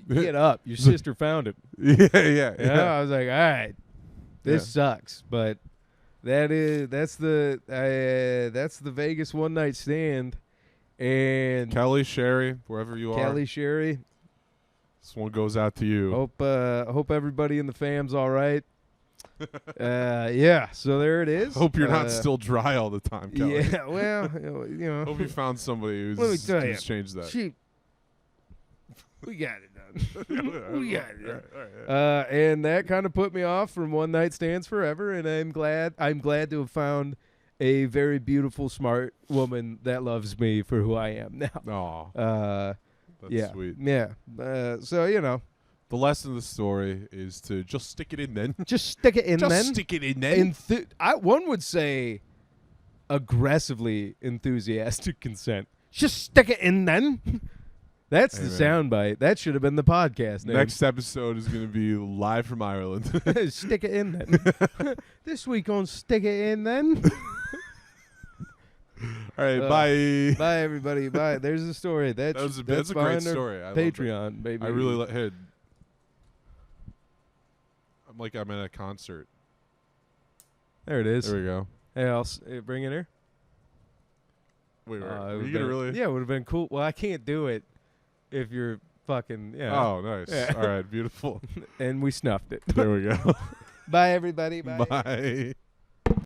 "Get up! Your sister found it." Yeah. I was like, "All right, this sucks," but. That's the Vegas one night stand, and Kelly, Sherry, wherever you are. Kelly, Sherry, this one goes out to you. Hope everybody in the fam's all right. So there it is. Hope you're not still dry all the time, Kelly. Yeah, well, Hope you found somebody who's changed that. We got it done. We got it done. And that kind of put me off from one night stands forever. And I'm glad to have found a very beautiful, smart woman that loves me for who I am now. Aw. That's sweet. Yeah. So the lesson of the story is to just stick it in then. Just stick it in then. Just stick it in then. One would say aggressively enthusiastic consent. Just stick it in then. That's the soundbite. That should have been the podcast name. Next episode is going to be live from Ireland. Stick it in then. This week on Stick It In Then. All right, bye. Bye, everybody. Bye. There's the story. That's a great story. I Patreon, baby. I really like it. I'm like I'm at a concert. There it is. There we go. Hey, I'll bring it here. Wait, are you going to really? Yeah, it would have been cool. Well, I can't do it. If you're fucking, Oh, nice. Yeah. All right, beautiful. And we snuffed it. There we go. Bye, everybody. Bye. Bye.